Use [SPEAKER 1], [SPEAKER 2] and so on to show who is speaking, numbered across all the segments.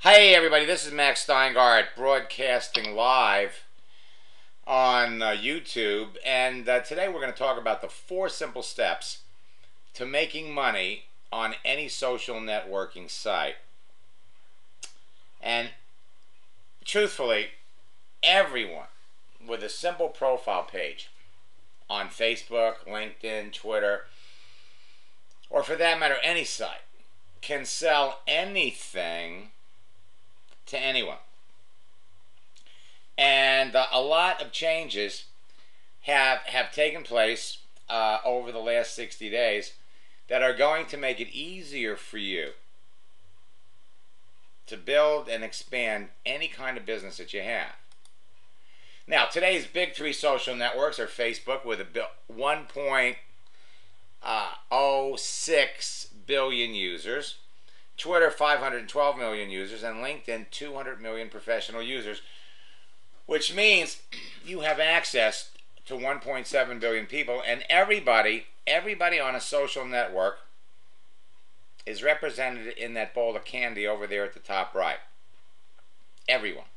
[SPEAKER 1] Hey everybody, this is Max Steingart broadcasting live on YouTube, and today we're going to talk about the 4 simple steps to making money on any social networking site. And truthfully, everyone with a simple profile page on Facebook, LinkedIn, Twitter, or for that matter any site can sell anything to anyone. And a lot of changes have taken place over the last 60 days that are going to make it easier for you to build and expand any kind of business that you have. Now, today's big 3 social networks are Facebook with a 1.06 billion users, Twitter 512 million users, and LinkedIn 200 million professional users, which means you have access to 1.7 billion people, and everybody on a social network is represented in that bowl of candy over there at the top right. Everyone.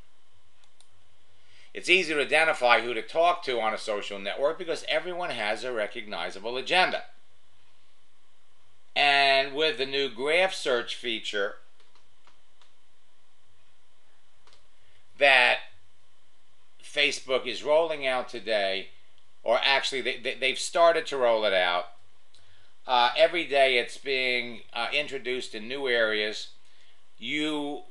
[SPEAKER 1] It's easy to identify who to talk to on a social network because everyone has a recognizable agenda. And with the new graph search feature that Facebook is rolling out today, or actually they've started to roll it out, every day it's being introduced in new areas. You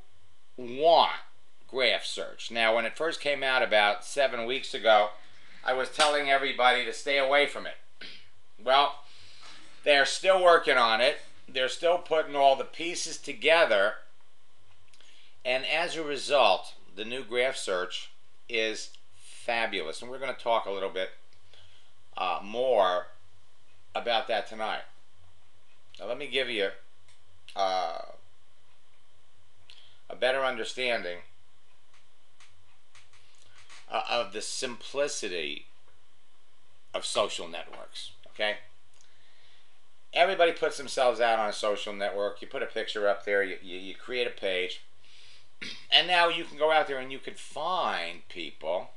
[SPEAKER 1] want graph search. Now, when it first came out about 7 weeks ago, I was telling everybody to stay away from it. Well, they're still working on it. They're still putting all the pieces together. And as a result, the new graph search is fabulous. And we're going to talk a little bit more about that tonight. Now, let me give you a better understanding of the simplicity of social networks, okay? Everybody puts themselves out on a social network. You put a picture up there, you create a page, and now you can go out there and you can find people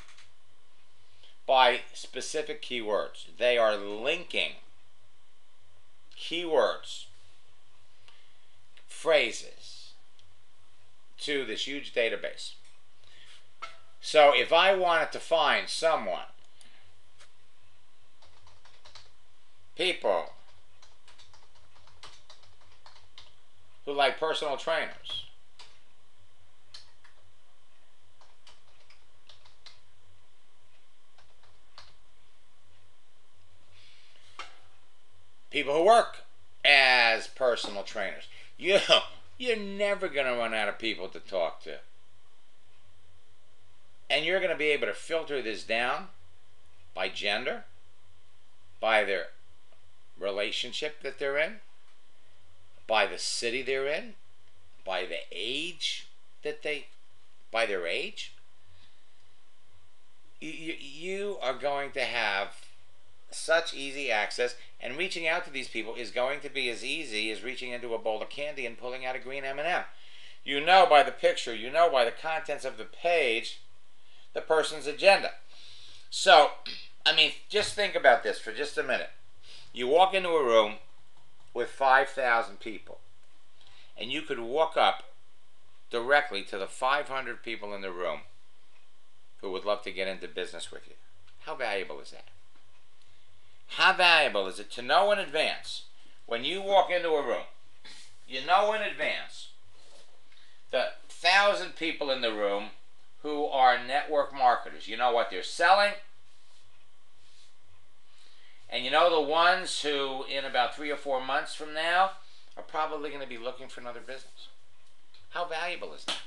[SPEAKER 1] by specific keywords. They are linking keywords, phrases to this huge database. So if I wanted to find someone, people who like personal trainers, people who work as personal trainers, you're never going to run out of people to talk to. And you're going to be able to filter this down by gender, by their relationship that they're in, by the city they're in, by the age by their age. You are going to have such easy access, and reaching out to these people is going to be as easy as reaching into a bowl of candy and pulling out a green M&M. You know by the picture, you know by the contents of the page, the person's agenda. So, I mean, just think about this for just a minute. You walk into a room with 5,000 people, and you could walk up directly to the 500 people in the room who would love to get into business with you. How valuable is that? How valuable is it to know in advance, when you walk into a room, you know in advance the 1,000 people in the room who are network marketers. You know what they're selling, and you know the ones who in about 3 or 4 months from now are probably going to be looking for another business. How valuable is that?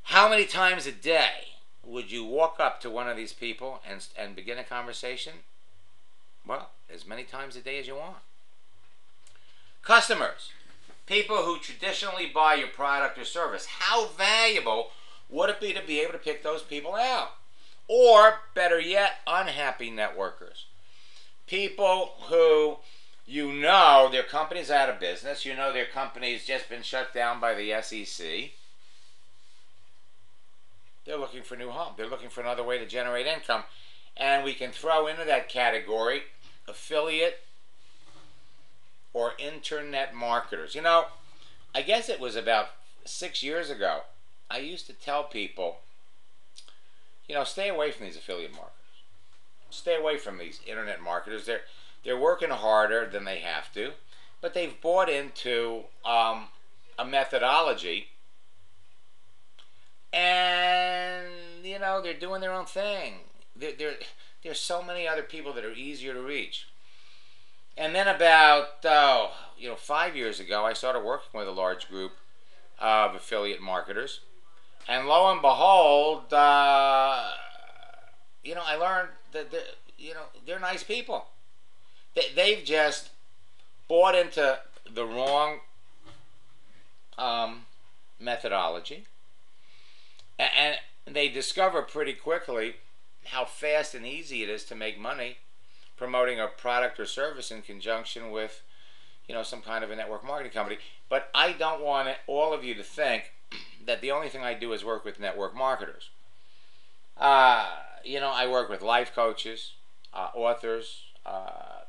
[SPEAKER 1] How many times a day would you walk up to one of these people and begin a conversation? Well, as many times a day as you want. Customers, people who traditionally buy your product or service, how valuable would it be to be able to pick those people out? Or, better yet, unhappy networkers. People who You know their company's out of business. You know their company's just been shut down by the SEC. They're looking for a new home. They're looking for another way to generate income. And we can throw into that category affiliate or internet marketers. You know, I guess it was about 6 years ago, I used to tell people, you know, stay away from these affiliate marketers. Stay away from these internet marketers. They're working harder than they have to, but they've bought into a methodology, and you know they're doing their own thing. There's so many other people that are easier to reach. And then about 5 years ago, I started working with a large group of affiliate marketers, and lo and behold, I learned that they're nice people. They've just bought into the wrong methodology, and they discover pretty quickly how fast and easy it is to make money promoting a product or service in conjunction with some kind of a network marketing company. But I don't want all of you to think that the only thing I do is work with network marketers. I work with life coaches, authors,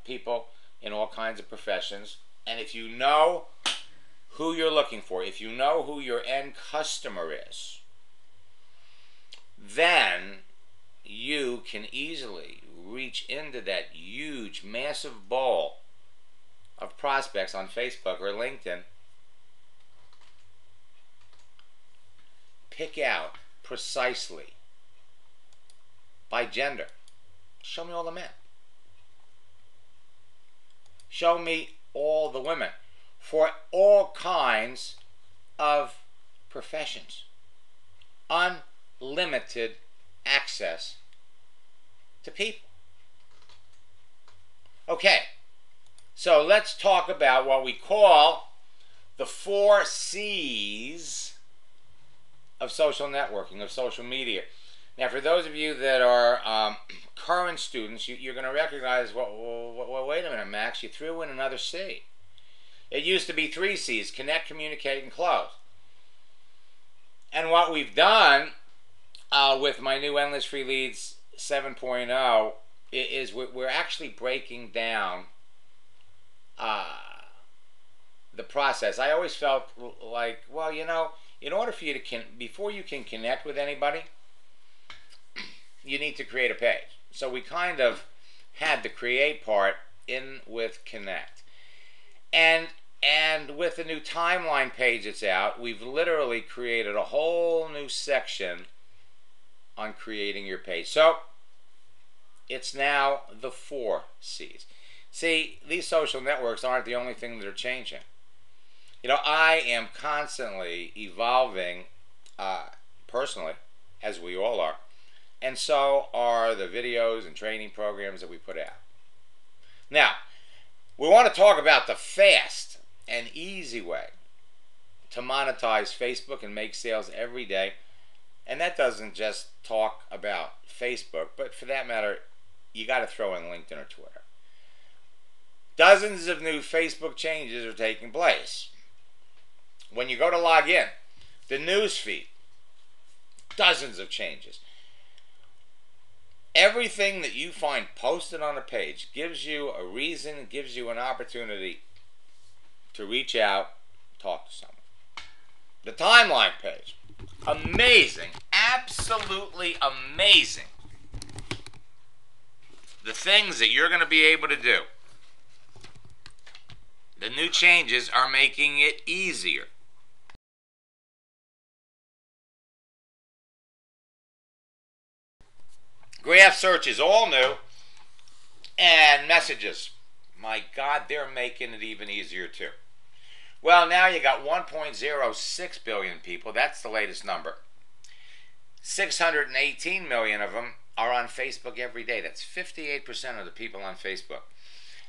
[SPEAKER 1] people in all kinds of professions. And if you know who you're looking for, if you know who your end customer is, then you can easily reach into that huge, massive bowl of prospects on Facebook or LinkedIn. Pick out precisely by gender. Show me all the men. Show me all the women for all kinds of professions. Unlimited access to people. Okay, so let's talk about what we call the 4 C's of social networking, of social media. Now, for those of you that are current students, you're going to recognize, well, wait a minute, Max, you threw in another C. It used to be 3 C's: connect, communicate, and close. And what we've done with my new Endless Free Leads 7.0 is we're actually breaking down the process. I always felt like, well, in order for you to before you can connect with anybody, you need to create a page. So we kind of had the create part in with connect. And with the new timeline page that's out, we've literally created a whole new section on creating your page. So it's now the 4 C's. See, these social networks aren't the only thing that are changing. I am constantly evolving personally, as we all are, and so are the videos and training programs that we put out. Now, we want to talk about the fast and easy way to monetize Facebook and make sales every day. And that doesn't just talk about Facebook, but for that matter, you got to throw in LinkedIn or Twitter. Dozens of new Facebook changes are taking place. When you go to log in, the news feed, dozens of changes. Everything that you find posted on a page gives you a reason, gives you an opportunity to reach out, talk to someone. The timeline page, amazing, absolutely amazing. The things that you're going to be able to do. The new changes are making it easier. Graph search is all new. And messages. My God, they're making it even easier too. Well, now you got 1.06 billion people. That's the latest number. 618 million of them are on Facebook every day. That's 58% of the people on Facebook.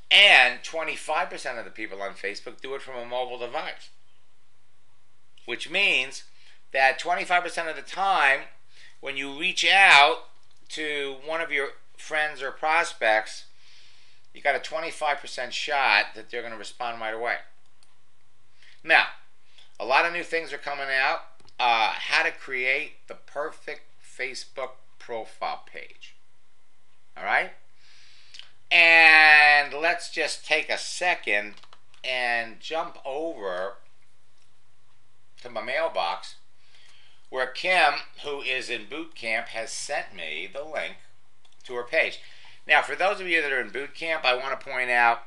[SPEAKER 1] And 25% of the people on Facebook do it from a mobile device. Which means that 25% of the time, when you reach out to one of your friends or prospects, you got a 25% shot that they're going to respond right away. Now, a lot of new things are coming out. How to create the perfect Facebook profile page. All right? And let's just take a second and jump over to my mailbox where Kim, who is in boot camp, has sent me the link to her page. Now, for those of you that are in boot camp, I want to point out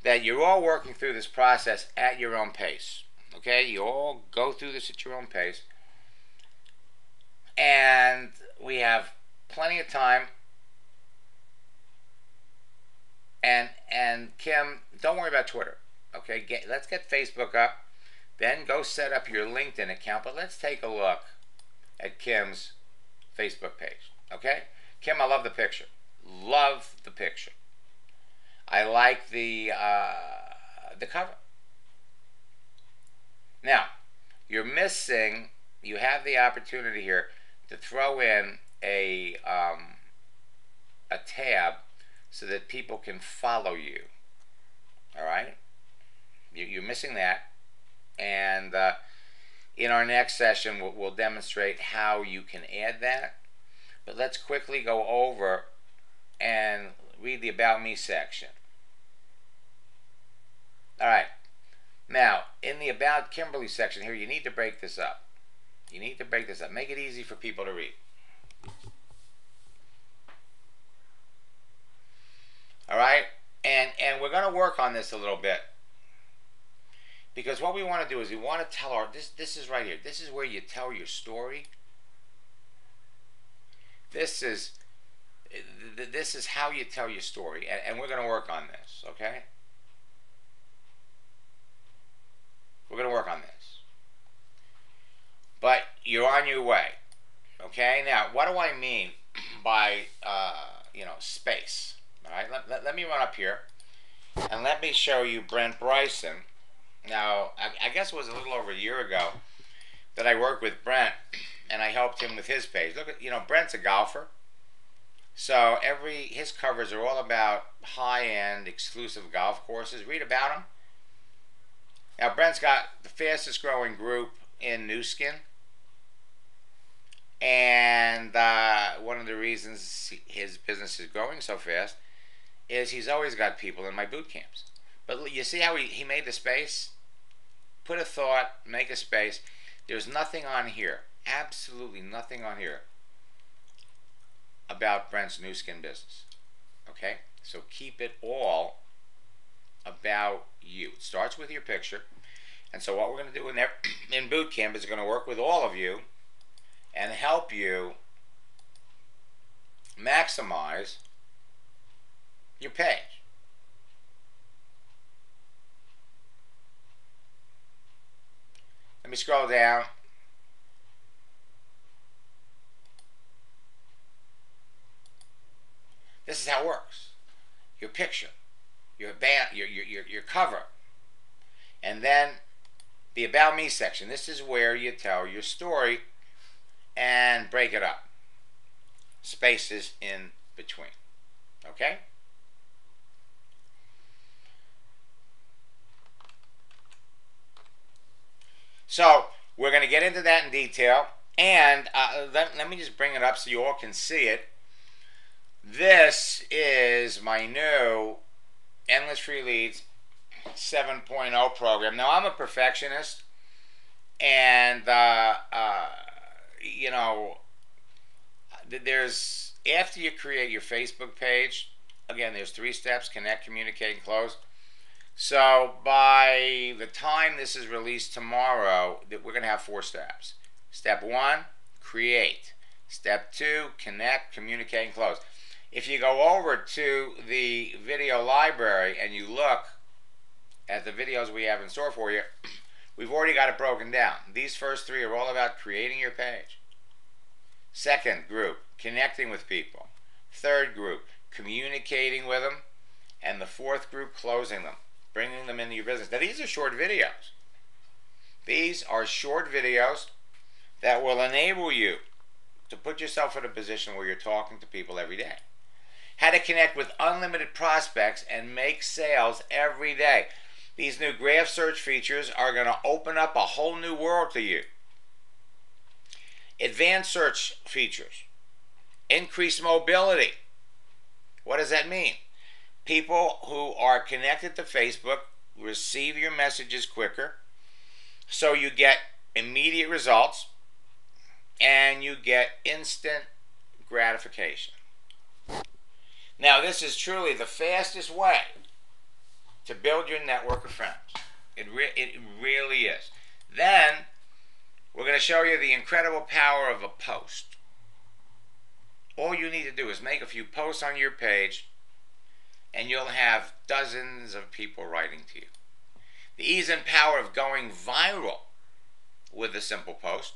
[SPEAKER 1] that you're all working through this process at your own pace. Okay? You all go through this at your own pace. And we have plenty of time. And Kim, don't worry about Twitter. Okay? Let's get Facebook up. Then go set up your LinkedIn account. But let's take a look at Kim's Facebook page. Okay? Kim, I love the picture. Love the picture. I like the cover. Now, you're missing, you have the opportunity here to throw in a tab so that people can follow you. All right? You're missing that. And in our next session, we'll demonstrate how you can add that. But let's quickly go over and read the About Me section. All right. Now, in the About Kimberly section here, you need to break this up. You need to break this up. Make it easy for people to read. All right? And we're going to work on this a little bit. Because what we want to do is we want to tell our... This is right here. This is where you tell your story. This is how you tell your story. And we're going to work on this, okay? We're going to work on this. But you're on your way. Okay? Now, what do I mean by, space? All right? Let me run up here. And let me show you Brent Bryson. Now, I guess it was a little over a year ago that I worked with Brent. And I helped him with his page. Look at, Brent's a golfer. So his covers are all about high-end, exclusive golf courses. Read about them. Now, Brent's got the fastest growing group in Nu Skin. And one of the reasons his business is growing so fast is he's always got people in my boot camps. But you see how he made the space? Put a thought, make a space. There's nothing on here, absolutely nothing on here about Brent's Nu Skin business. Okay? So keep it all about you. It starts with your picture. And so what we're going to do in boot camp is going to work with all of you and help you maximize your page. Let me scroll down. This is how it works. Your picture, your band, your cover, and then the About Me section. This is where you tell your story and break it up. Spaces in between. Okay? So we're going to get into that in detail, and let me just bring it up so you all can see it. This is my new Endless Free Leads 7.0 program. Now, I'm a perfectionist, and there's, after you create your Facebook page, again, there's 3 steps: connect, communicate, and close. So by the time this is released tomorrow, we're going to have 4 steps. Step 1, create. Step 2, connect, communicate, and close. If you go over to the video library and you look at the videos we have in store for you, we've already got it broken down. These first 3 are all about creating your page. Second group, connecting with people. Third group, communicating with them. And the fourth group, closing them, bringing them into your business. Now, these are short videos. These are short videos that will enable you to put yourself in a position where you're talking to people every day. how to connect with unlimited prospects and make sales every day. These new graph search features are going to open up a whole new world to you. Advanced search features, increased mobility. What does that mean? People who are connected to Facebook receive your messages quicker, so you get immediate results and you get instant gratification. Now, this is truly the fastest way to build your network of friends. It really is. Then, we're going to show you the incredible power of a post. All you need to do is make a few posts on your page, and you'll have dozens of people writing to you. The ease and power of going viral with a simple post.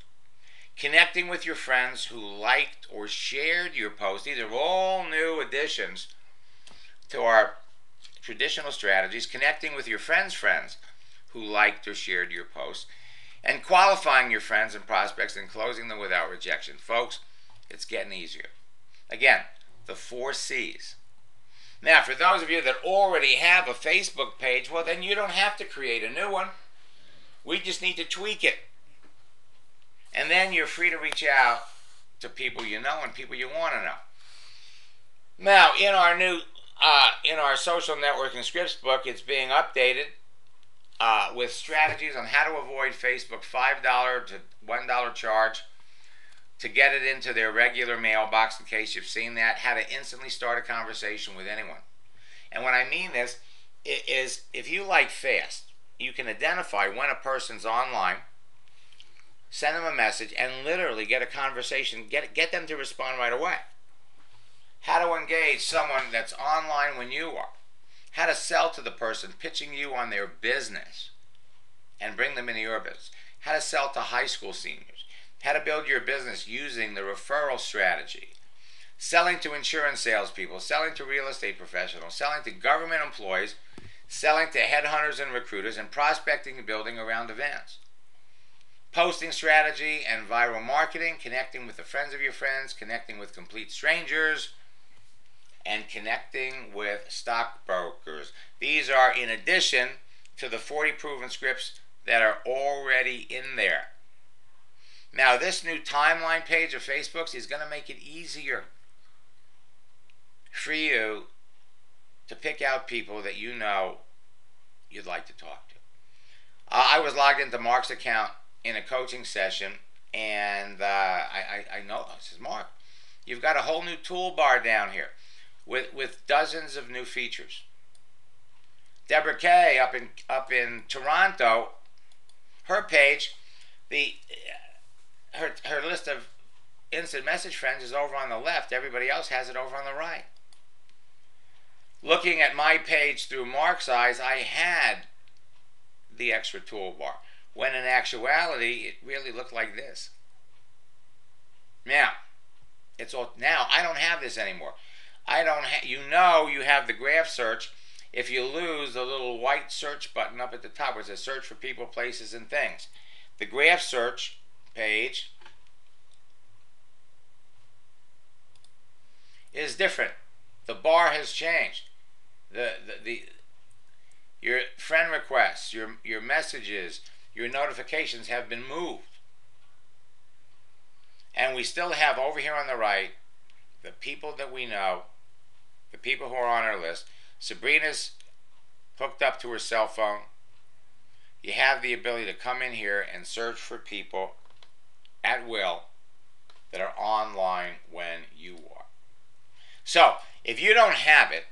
[SPEAKER 1] Connecting with your friends who liked or shared your post. These are all new additions to our traditional strategies. Connecting with your friends' friends who liked or shared your post. And qualifying your friends and prospects and closing them without rejection. Folks, it's getting easier. Again, the 4 C's. Now, for those of you that already have a Facebook page, well, then you don't have to create a new one. We just need to tweak it. And then you're free to reach out to people you know and people you want to know. Now, in our new, in our social networking scripts book, it's being updated with strategies on how to avoid Facebook $5 to $1 charge to get it into their regular mailbox, in case you've seen that, how to instantly start a conversation with anyone. And when I mean this, it is if you like fast, you can identify when a person's online, send them a message, and literally get a conversation, get them to respond right away. How to engage someone that's online when you are. How to sell to the person pitching you on their business and bring them into your business. How to sell to high school seniors. How to build your business using the referral strategy. Selling to insurance salespeople, selling to real estate professionals, selling to government employees, selling to headhunters and recruiters, and prospecting and building around events. Posting strategy and viral marketing, connecting with the friends of your friends, connecting with complete strangers, and connecting with stockbrokers. These are in addition to the 40 proven scripts that are already in there. Now, this new timeline page of Facebook's is going to make it easier for you to pick out people that you know you'd like to talk to. I was logged into Mark's account in a coaching session, and I know, this is Mark. You've got a whole new toolbar down here with dozens of new features. Deborah Kay up in Toronto, her page, her list of instant message friends is over on the left. Everybody else has it over on the right. Looking at my page through Mark's eyes, I had the extra toolbar, when in actuality it really looked like this. Now, now I don't have this anymore. You know you have the graph search if you lose the little white search button up at the top where it says search for people, places, and things. The graph search page is different. The bar has changed. Your friend requests, your messages, your notifications have been moved. And we still have over here on the right the people that we know, the people who are on our list. Sabrina's hooked up to her cell phone. You have the ability to come in here and search for people at will that are online when you are. So, if you don't have it,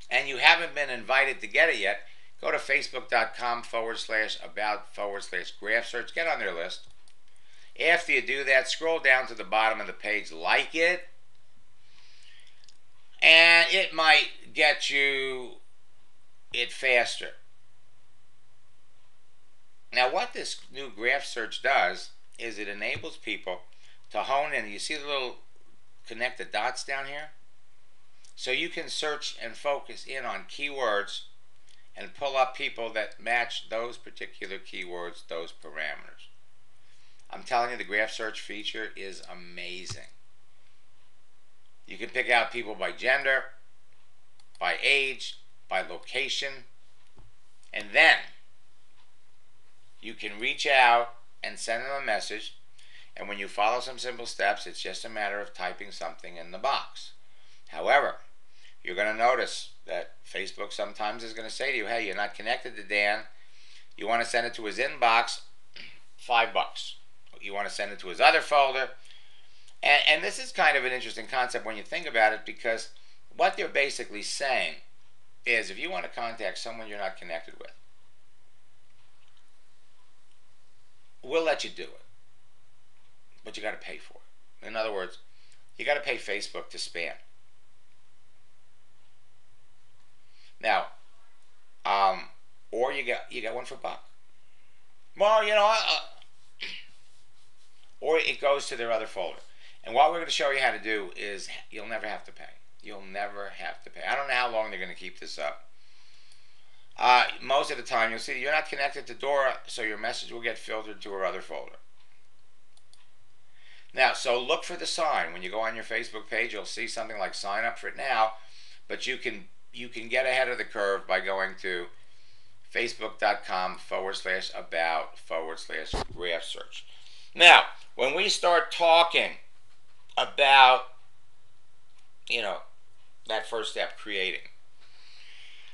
[SPEAKER 1] and you haven't been invited to get it yet, go to facebook.com/about/graph search. Get on their list. After you do that, scroll down to the bottom of the page, like it, and it might get you it faster. Now, what this new graph search does is it enables people to hone in. You see the little connect the dots down here? So you can search and focus in on keywords and pull up people that match those particular keywords, those parameters. I'm telling you, the graph search feature is amazing. You can pick out people by gender, by age, by location, and then you can reach out and send them a message. And when you follow some simple steps, it's just a matter of typing something in the box. However, you're going to notice that Facebook sometimes is going to say to you, hey, you're not connected to Dan. You want to send it to his inbox, $5. You want to send it to his other folder. And this is kind of an interesting concept when you think about it, because what they're basically saying is if you want to contact someone you're not connected with, we'll let you do it, but you got to pay for it. In other words, you got to pay Facebook to spam. Now, or you get one for $1. Well, or it goes to their other folder. And what we're going to show you how to do is you'll never have to pay. You'll never have to pay. I don't know how long they're going to keep this up. Most of the time, you'll see you're not connected to Dora, so your message will get filtered to her other folder. Now, so look for the sign. When you go on your Facebook page, you'll see something like sign up for it now, but you can get ahead of the curve by going to facebook.com/about/graph search. Now, when we start talking about, that first step, creating,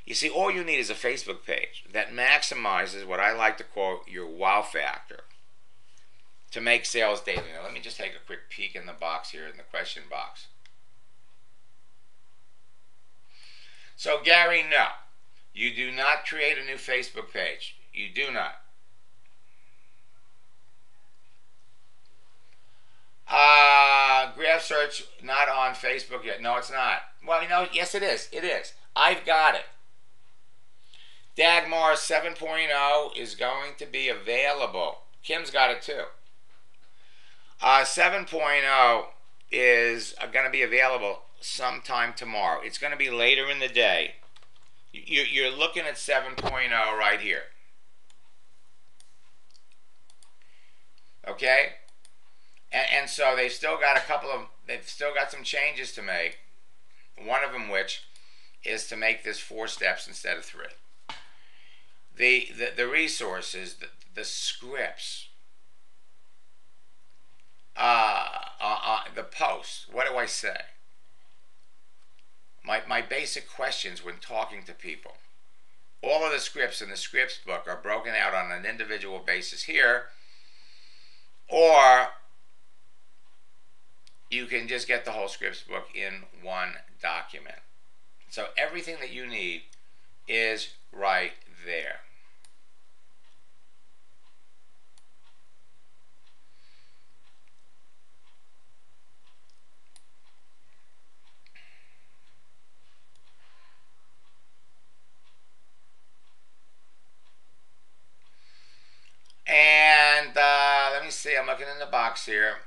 [SPEAKER 1] you see, all you need is a Facebook page that maximizes what I like to quote your wow factor to make sales daily. Now, let me just take a quick peek in the box here, in the question box. So, Gary, no. You do not create a new Facebook page. You do not. Graph search not on Facebook yet. No, it's not. Well, yes, it is. It is. I've got it. Dagmar 7.0 is going to be available. Kim's got it too. 7.0 is going to be available sometime tomorrow. It's going to be later in the day. You're looking at 7.0 right here. Okay? And so they've still got some changes to make. One of them which is to make this 4 steps instead of 3. The resources, the scripts, the posts. What do I say? My basic questions when talking to people. All of the scripts in the scripts book are broken out on an individual basis here, or you can just get the whole scripts book in one document. So everything that you need is right there. And let me see, I'm looking in the box here.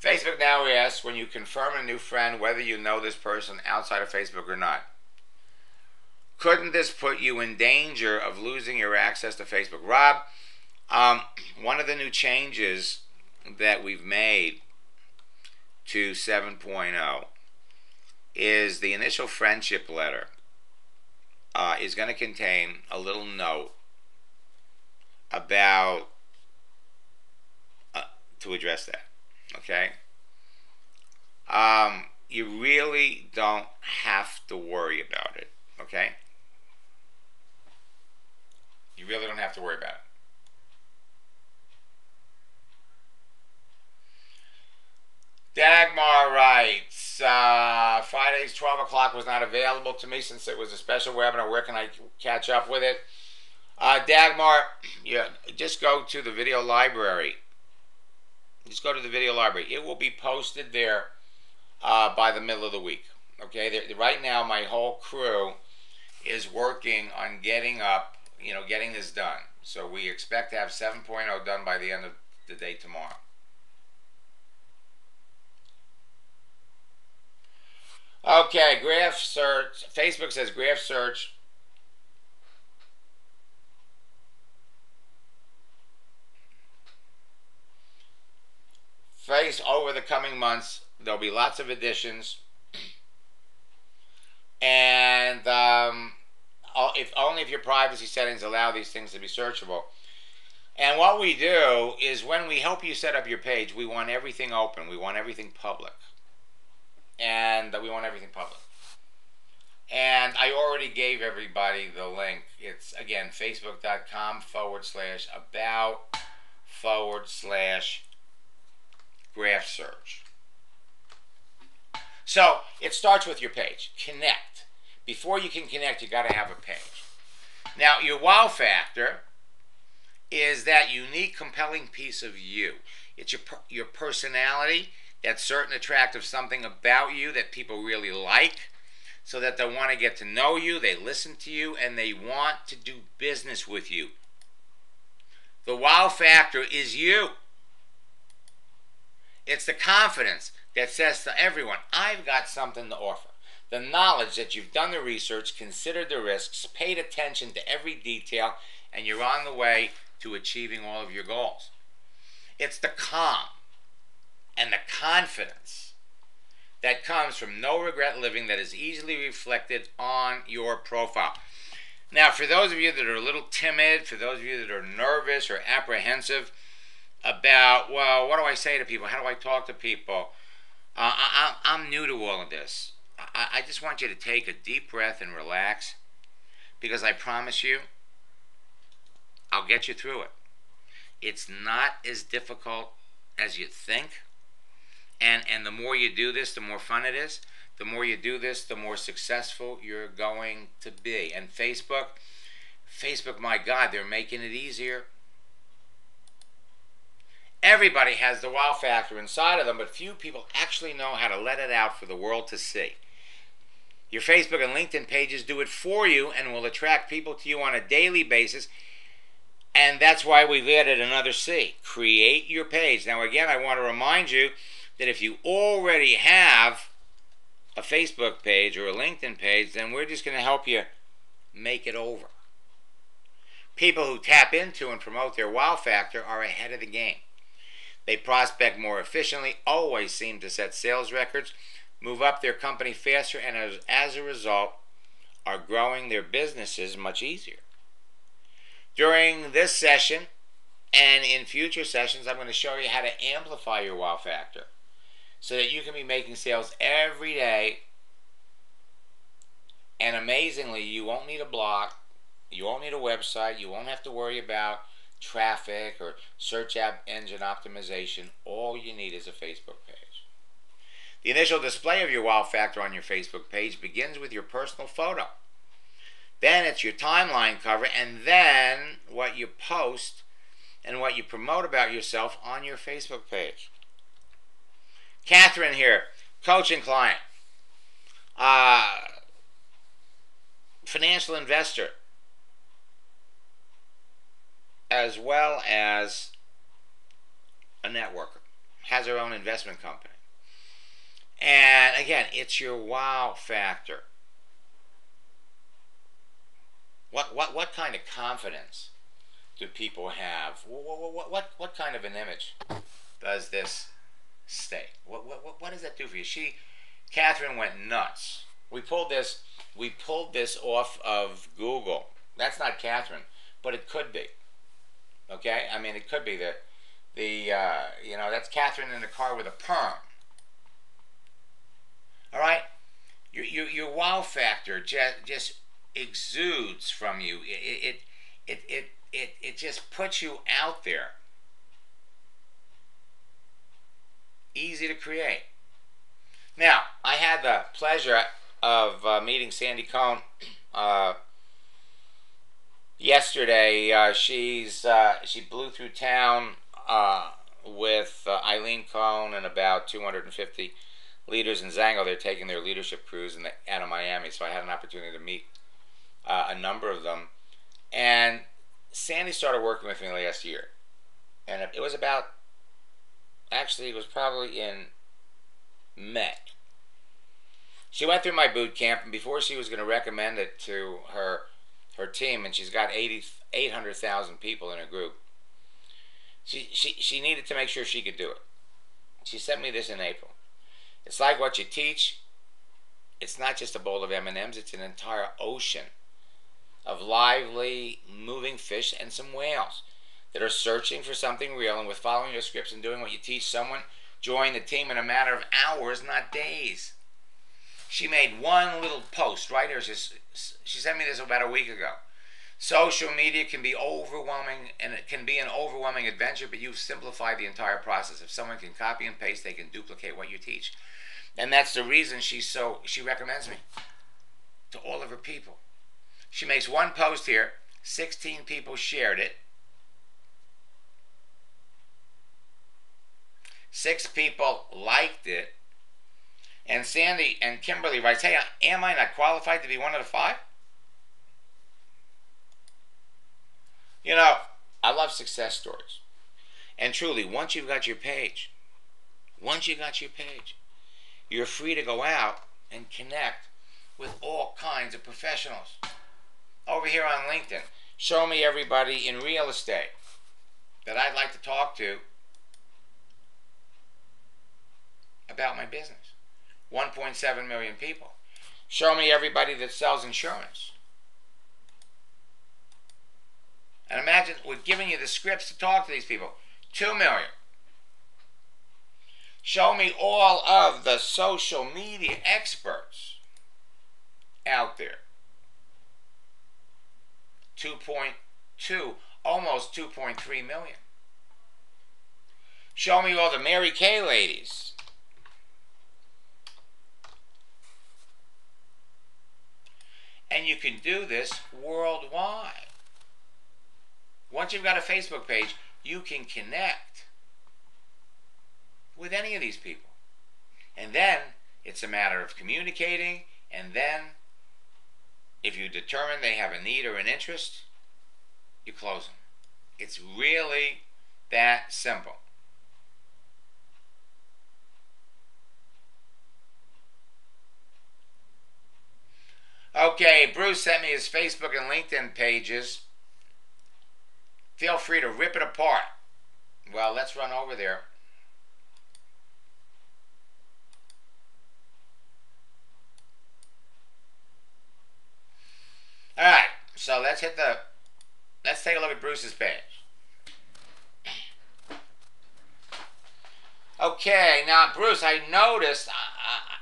[SPEAKER 1] Facebook now asks, when you confirm a new friend, whether you know this person outside of Facebook or not. Couldn't this put you in danger of losing your access to Facebook? Rob, one of the new changes that we've made to 7.0 is the initial friendship letter is going to contain a little note about, to address that. Okay? You really don't have to worry about it. Okay? You really don't have to worry about it. Dagmar writes, Friday's 12 o'clock was not available to me since it was a special webinar. Where can I catch up with it? Dagmar, just go to the video library. Just go to the video library. It will be posted there by the middle of the week. Okay, right now my whole crew is working on getting this done. So we expect to have 7.0 done by the end of the day tomorrow. Okay, graph search. Facebook says graph search. place over the coming months. There'll be lots of additions. And if your privacy settings allow these things to be searchable. And what we do is when we help you set up your page, we want everything open. We want everything public. And we want everything public. And I already gave everybody the link. It's, again, facebook.com/about/graph search. So it starts with your page. Connect. Before you can connect, you got to have a page. Now, your wow factor is that unique, compelling piece of you. It's your personality, that certain attractive something about you that people really like, so that they want to get to know you, they listen to you, and they want to do business with you. The wow factor is you. It's the confidence that says to everyone, I've got something to offer. The knowledge that you've done the research, considered the risks, paid attention to every detail, and you're on the way to achieving all of your goals. It's the calm and the confidence that comes from no regret living that is easily reflected on your profile. Now, for those of you that are a little timid, for those of you that are nervous or apprehensive about, well, what do I say to people? How do I talk to people? I'm new to all of this. I just want you to take a deep breath and relax, because I promise you, I'll get you through it. It's not as difficult as you think. And the more you do this, the more fun it is. The more you do this, the more successful you're going to be. And Facebook, my God, they're making it easier. Everybody has the wow factor inside of them, but few people actually know how to let it out for the world to see. Your Facebook and LinkedIn pages do it for you and will attract people to you on a daily basis. And that's why we've added another C. Create your page. Now, again, I want to remind you that if you already have a Facebook page or a LinkedIn page, then we're just going to help you make it over. People who tap into and promote their wow factor are ahead of the game. They prospect more efficiently, always seem to set sales records, move up their company faster, and as a result, are growing their businesses much easier. During this session and in future sessions, I'm going to show you how to amplify your wow factor so that you can be making sales every day. And amazingly, you won't need a blog, you won't need a website, you won't have to worry about traffic or search engine optimization. All you need is a Facebook page. The initial display of your wow factor on your Facebook page begins with your personal photo. Then it's your timeline cover, and then what you post and what you promote about yourself on your Facebook page. Catherine here, coaching client, financial investor, as well as a networker, has her own investment company. And again, it's your wow factor. What kind of confidence do people have? What kind of an image does this state? What does that do for you? Catherine went nuts. We pulled this off of Google. That's not Catherine, but it could be. Okay, I mean, it could be that's Catherine in the car with a perm. All right, your wow factor just exudes from you. It just puts you out there. Easy to create. Now, I had the pleasure of meeting Sandy Cohn yesterday. She blew through town with Eileen Cohn and about 250 leaders in Zango. They're taking their leadership cruise out of Miami, so I had an opportunity to meet a number of them. And Sandy started working with me last year, and it was probably in May. She went through my boot camp, and before she was going to recommend it to her team, and she's got 800,000 people in her group, she needed to make sure she could do it. She sent me this in April. It's like what you teach. It's not just a bowl of M&Ms. It's an entire ocean of lively, moving fish and some whales that are searching for something real, and with following your scripts and doing what you teach, someone joined the team in a matter of hours, not days. She made one little post right here. She sent me this about a week ago. Social media can be overwhelming, and it can be an overwhelming adventure, but you've simplified the entire process. If someone can copy and paste, they can duplicate what you teach. And that's the reason she recommends me to all of her people. She makes one post here, 16 people shared it. 6 people liked it. And Sandy and Kimberly writes, hey, am I not qualified to be one of the 5? You know, I love success stories. And truly, once you've got your page, you're free to go out and connect with all kinds of professionals. Over here on LinkedIn, show me everybody in real estate that I'd like to talk to about my business. 1.7 million people. Show me everybody that sells insurance. And imagine we're giving you the scripts to talk to these people. 2 million. Show me all of the social media experts out there. 2.2, almost 2.3 million. Show me all the Mary Kay ladies. And you can do this worldwide. Once you've got a Facebook page, you can connect with any of these people. And then it's a matter of communicating, and then if you determine they have a need or an interest, you close them. It's really that simple. Okay, Bruce sent me his Facebook and LinkedIn pages. Feel free to rip it apart. Well, let's run over there. All right, so let's take a look at Bruce's page. Okay, now Bruce, I noticed,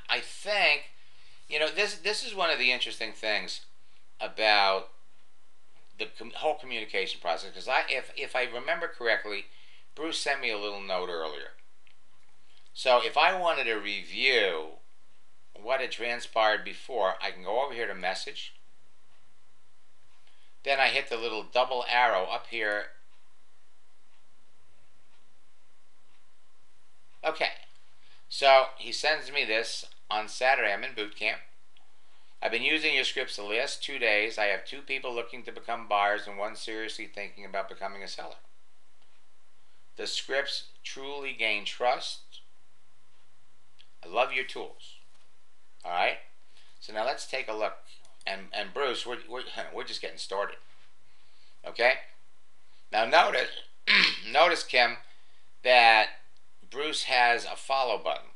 [SPEAKER 1] I think, you know, this is one of the interesting things about the whole communication process, because if I remember correctly, Bruce sent me a little note earlier. So if I wanted to review what had transpired before, I can go over here to message. Then I hit the little double arrow up here. Okay, so he sends me this on Saturday. I'm in boot camp. I've been using your scripts the last 2 days. I have 2 people looking to become buyers and 1 seriously thinking about becoming a seller. The scripts truly gain trust. I love your tools. All right. So now let's take a look. And Bruce, we're just getting started. Okay. Now notice, notice Kim, that Bruce has a follow button.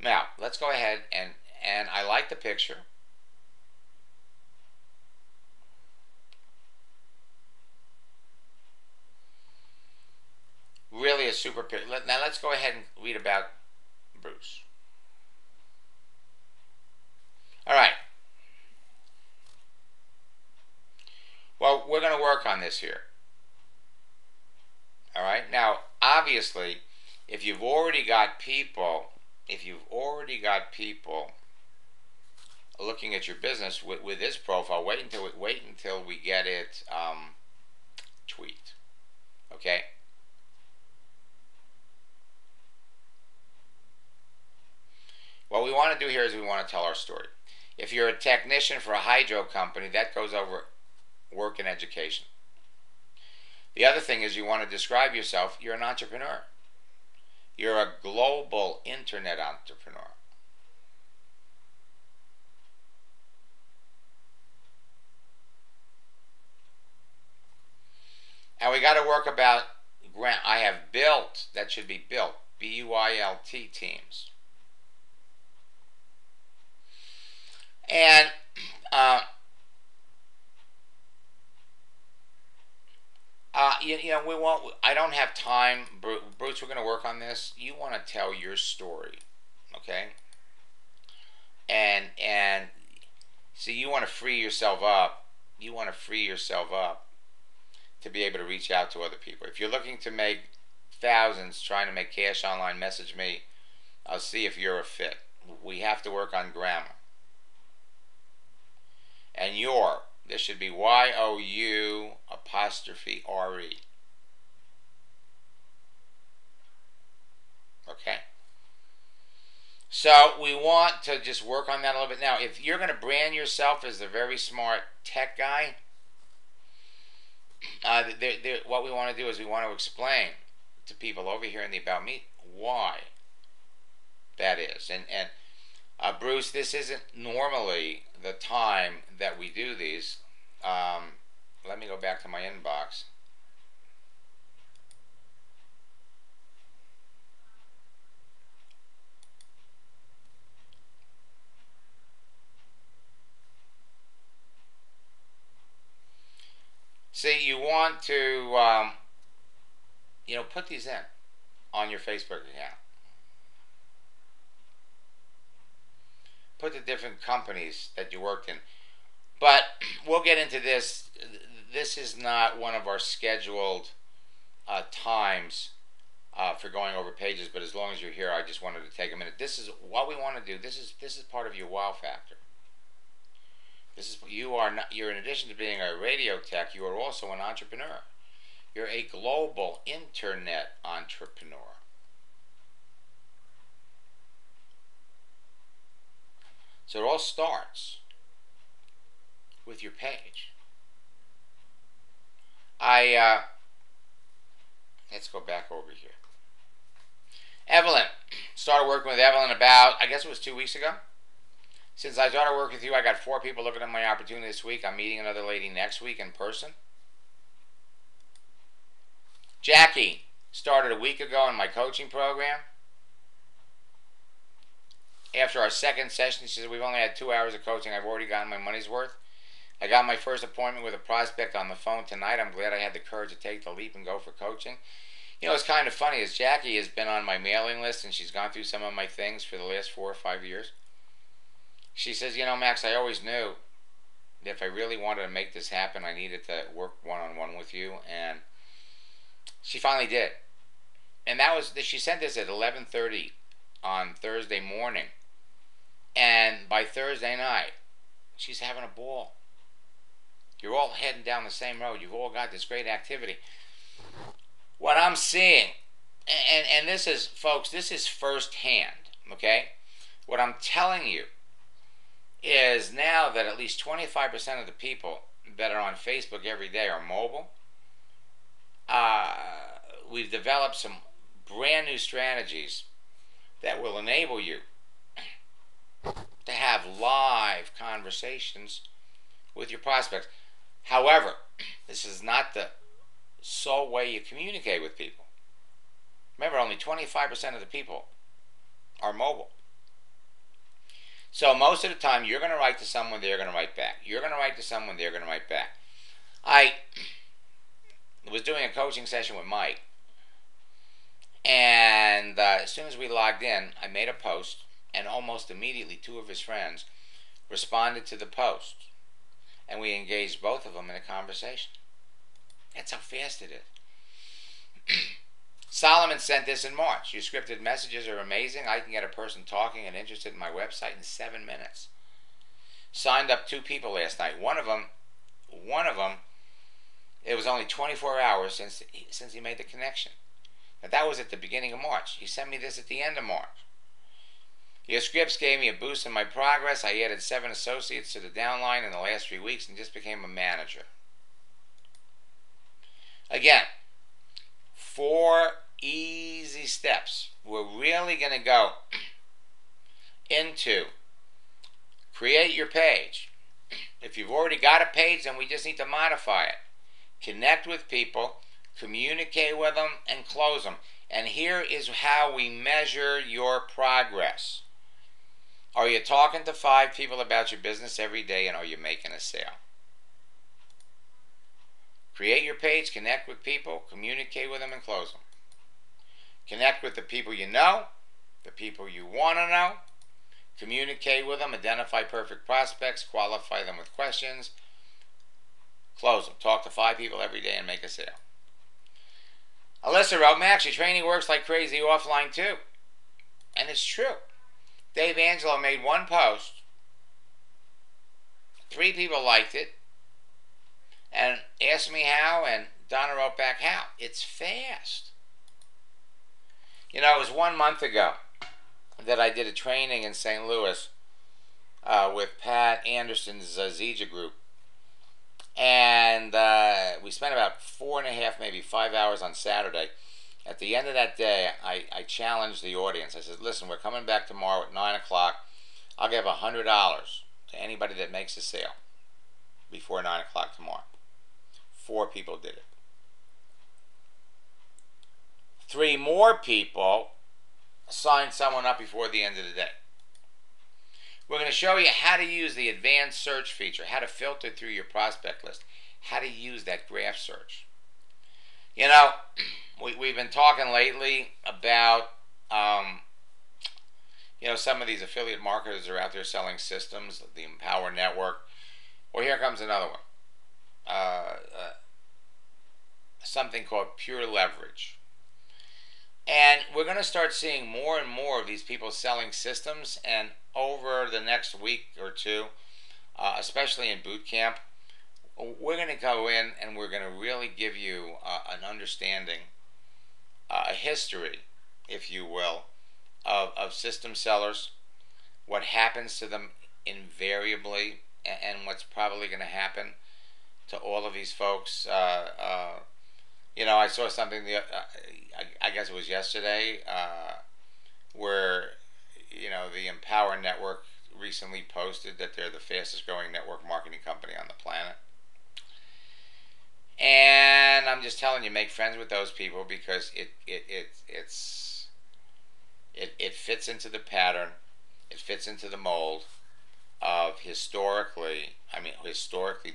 [SPEAKER 1] Now let's go ahead and I like the picture. Really a super picture. Now let's go ahead and read about Bruce. All right. Well, we're going to work on this here. All right. Now, obviously, if you've already got people looking at your business with this profile, wait until we get it tweaked. Okay. What we want to do here is we want to tell our story. If you're a technician for a hydro company, that goes over work and education. The other thing is you want to describe yourself. You're an entrepreneur. You're a global internet entrepreneur. And we got to work about I have built, that should be built, B-U-I-L-T teams. And you know, we won't. I don't have time, Bruce. We're going to work on this. You want to tell your story, okay? And see, you want to free yourself up. You want to free yourself up to be able to reach out to other people. If you're looking to make thousands, trying to make cash online, message me. I'll see if you're a fit. We have to work on grammar. And this should be Y-O-U apostrophe R-E. Okay? So we want to just work on that a little bit. Now, if you're going to brand yourself as the very smart tech guy, what we want to do is we want to explain to people over here in the About Me why that is. And Bruce, this isn't normally the time that we do these. Let me go back to my inbox. See, you want to, put these in on your Facebook account. Put the different companies that you worked in. But we'll get into this. This is not one of our scheduled times for going over pages, but as long as you're here, I just wanted to take a minute. This is what we want to do. This is part of your wow factor. You're in addition to being a radio tech, you are also an entrepreneur. You're a global internet entrepreneur. So it all starts with your page. Let's go back over here. Evelyn, started working with Evelyn about, I guess it was 2 weeks ago. Since I started working with you, I got 4 people looking at my opportunity this week. I'm meeting another lady next week in person. Jackie started a week ago in my coaching program. After our second session, she said, we've only had 2 hours of coaching. I've already gotten my money's worth. I got my first appointment with a prospect on the phone tonight. I'm glad I had the courage to take the leap and go for coaching. You know, it's kind of funny, is Jackie has been on my mailing list and she's gone through some of my things for the last 4 or 5 years. She says, you know, Max, I always knew that if I really wanted to make this happen, I needed to work one-on-one with you. And she finally did. And she sent this at 11:30 on Thursday morning. And by Thursday night, she's having a ball. You're all heading down the same road. You've all got this great activity. What I'm seeing, and this is, folks, this is firsthand, okay? What I'm telling you is now that at least 25% of the people that are on Facebook every day are mobile. We've developed some brand new strategies that will enable you to have live conversations with your prospects. However, this is not the sole way you communicate with people. Remember, only 25% of the people are mobile. So most of the time, you're going to write to someone, they're going to write back. You're going to write to someone, they're going to write back. I was doing a coaching session with Mike, and as soon as we logged in, I made a post, and almost immediately 2 of his friends responded to the post, and we engaged both of them in a conversation. That's how fast it is. Solomon sent this in March. Your scripted messages are amazing. I can get a person talking and interested in my website in 7 minutes. Signed up 2 people last night. One of them, it was only 24 hours since he made the connection. Now that was at the beginning of March. He sent me this at the end of March. Your scripts gave me a boost in my progress. I added 7 associates to the downline in the last 3 weeks and just became a manager. Again, 4 easy steps. We're really going to go into create your page. If you've already got a page, then we just need to modify it. Connect with people, communicate with them, and close them. And here is how we measure your progress. Are you talking to 5 people about your business every day, and are you making a sale? Create your page, connect with people, communicate with them, and close them. Connect with the people you know, the people you want to know. Communicate with them, identify perfect prospects, qualify them with questions, close them. Talk to 5 people every day and make a sale. Alyssa wrote, Max, your training works like crazy offline too. And it's true. Dave Angelo made one post. 3 people liked it and asked me how, and Donna wrote back how. It's fast. You know, it was 1 month ago that I did a training in St. Louis with Pat Anderson's Zija group. And we spent about 4.5, maybe 5 hours on Saturday. At the end of that day, I challenged the audience. I said, listen, we're coming back tomorrow at 9 o'clock. I'll give $100 to anybody that makes a sale before 9 o'clock tomorrow. 4 people did it. 3 more people signed someone up before the end of the day. We're going to show you how to use the advanced search feature, how to filter through your prospect list, how to use that graph search. You know, we've been talking lately about, you know, some of these affiliate marketers are out there selling systems, the Empower Network. Well, here comes another one. Something called Pure Leverage. And we're going to start seeing more and more of these people selling systems, and over the next week or 2, especially in boot camp, we're going to go in and we're going to really give you an understanding, a history, if you will, of system sellers, what happens to them invariably, and what's probably going to happen to all of these folks. You know, I saw something, I guess it was yesterday, where, you know, the Empower Network recently posted that they're the fastest growing network marketing company on the planet. And I'm just telling you, make friends with those people, because it fits into the pattern, it fits into the mold of historically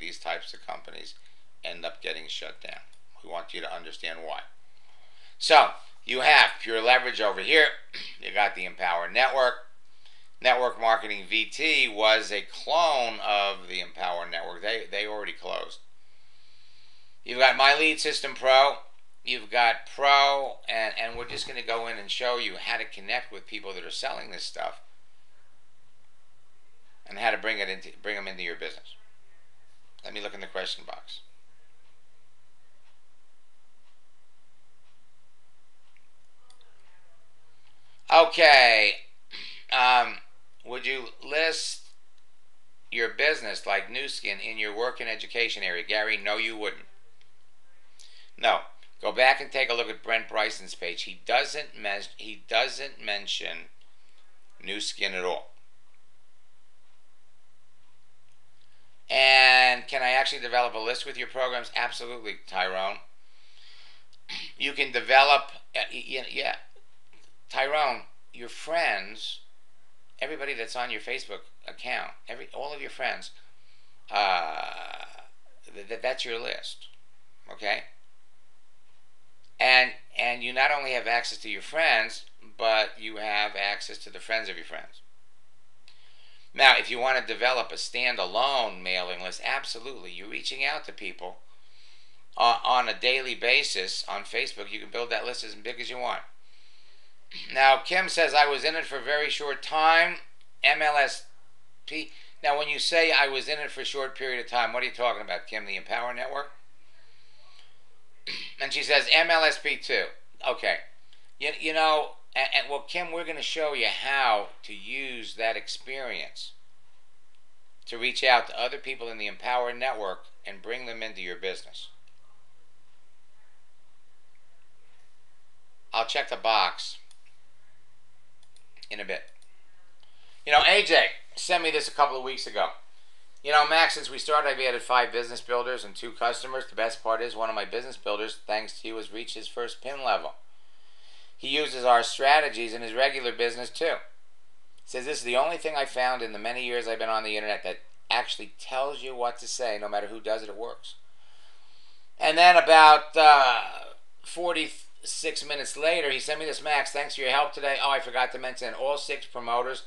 [SPEAKER 1] these types of companies end up getting shut down. We want you to understand why. So, you have Pure Leverage over here. You got the Empower Network. Network Marketing VT was a clone of the Empower Network. They already closed. You've got My Lead System Pro. You've got Pro, and we're just going to go in and show you how to connect with people that are selling this stuff, and how to bring them into your business. Let me look in the question box. Okay, would you list your business like Nu Skin in your work and education area? Gary, no, you wouldn't. No. Go back and take a look at Brent Bryson's page. He doesn't mention Nu Skin at all. And can I actually develop a list with your programs? Absolutely, Tyrone. You can develop, yeah. Tyrone, your friends, everybody that's on your Facebook account, all of your friends, that's your list, okay? And you not only have access to your friends, but you have access to the friends of your friends. Now, if you want to develop a standalone mailing list, absolutely. You're reaching out to people on a daily basis on Facebook. You can build that list as big as you want. Now, Kim says, I was in it for a very short time. MLSP. Now, when you say I was in it for a short period of time, what are you talking about, Kim? The Empower Network? And she says, MLSP too. Okay. You know, well, Kim, we're going to show you how to use that experience to reach out to other people in the Empower Network and bring them into your business. I'll check the box in a bit. You know, AJ sent me this a couple of weeks ago. You know, Max, since we started, I've added 5 business builders and 2 customers. The best part is one of my business builders, thanks to you, has reached his first pin level. He uses our strategies in his regular business too. He says, this is the only thing I found in the many years I've been on the internet that actually tells you what to say. No matter who does it, it works. And then about 46 minutes later, he sent me this, Max, thanks for your help today. Oh, I forgot to mention, all 6 promoters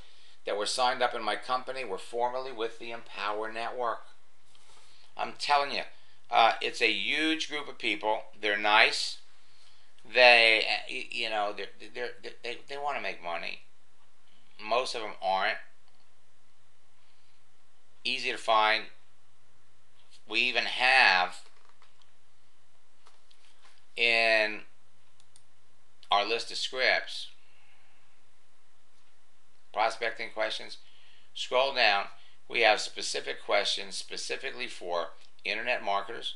[SPEAKER 1] that were signed up in my company were formerly with the Empower Network. I'm telling you, it's a huge group of people. They're nice. They, you know, they want to make money. Most of them aren't. Easy to find. We even have in our list of scripts prospecting questions. Scroll down. We have specific questions specifically for internet marketers,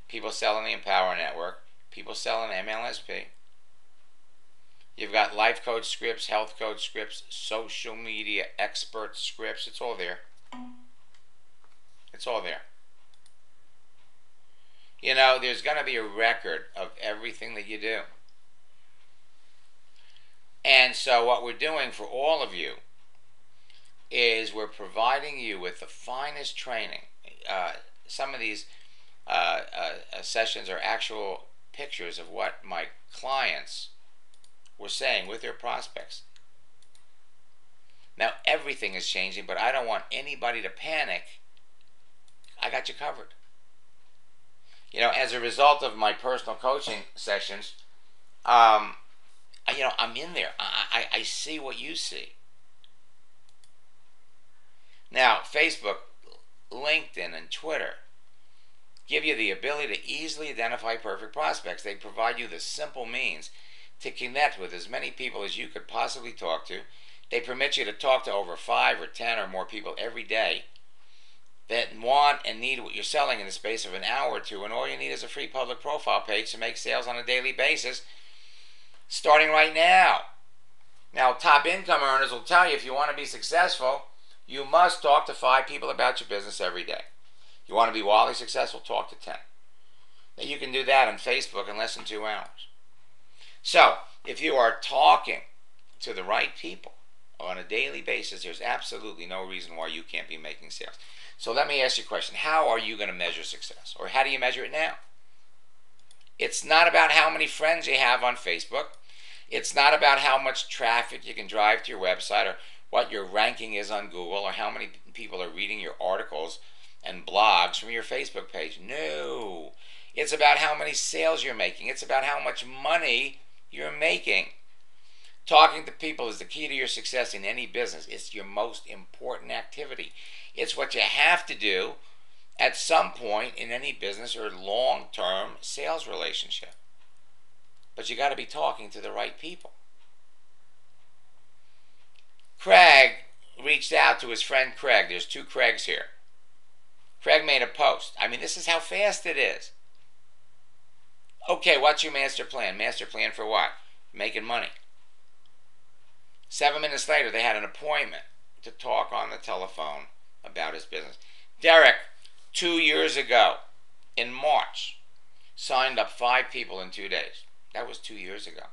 [SPEAKER 1] people selling the Empower Network, people selling MLSP. You've got life coach scripts, health coach scripts, social media expert scripts. It's all there. It's all there. You know, there's going to be a record of everything that you do. And so what we're doing for all of you is we're providing you with the finest training. Some of these sessions are actual pictures of what my clients were saying with their prospects. Now, everything is changing, but I don't want anybody to panic. I got you covered. You know, as a result of my personal coaching sessions, you know, I'm in there. I see what you see. Now, Facebook, LinkedIn, and Twitter give you the ability to easily identify perfect prospects. They provide you the simple means to connect with as many people as you could possibly talk to. They permit you to talk to over 5 or 10 or more people every day that want and need what you're selling in the space of an hour or 2, and all you need is a free public profile page to make sales on a daily basis, starting right now. Now, top income earners will tell you if you want to be successful, you must talk to 5 people about your business every day. You want to be wildly successful, talk to 10. Now, you can do that on Facebook in less than 2 hours. So, if you are talking to the right people on a daily basis, there's absolutely no reason why you can't be making sales. So let me ask you a question. How are you going to measure success? Or how do you measure it now? It's not about how many friends you have on Facebook. It's not about how much traffic you can drive to your website or what your ranking is on Google or how many people are reading your articles and blogs from your Facebook page. No. It's about how many sales you're making. It's about how much money you're making. Talking to people is the key to your success in any business. It's your most important activity. It's what you have to do at some point in any business or long-term sales relationship. But you got to be talking to the right people. Craig reached out to his friend Craig. There's 2 Craigs here. Craig made a post. I mean, this is how fast it is. Okay, what's your master plan? Master plan for what? Making money. 7 minutes later, they had an appointment to talk on the telephone about his business. Derek, 2 years ago, in March, signed up 5 people in 2 days. That was 2 years ago.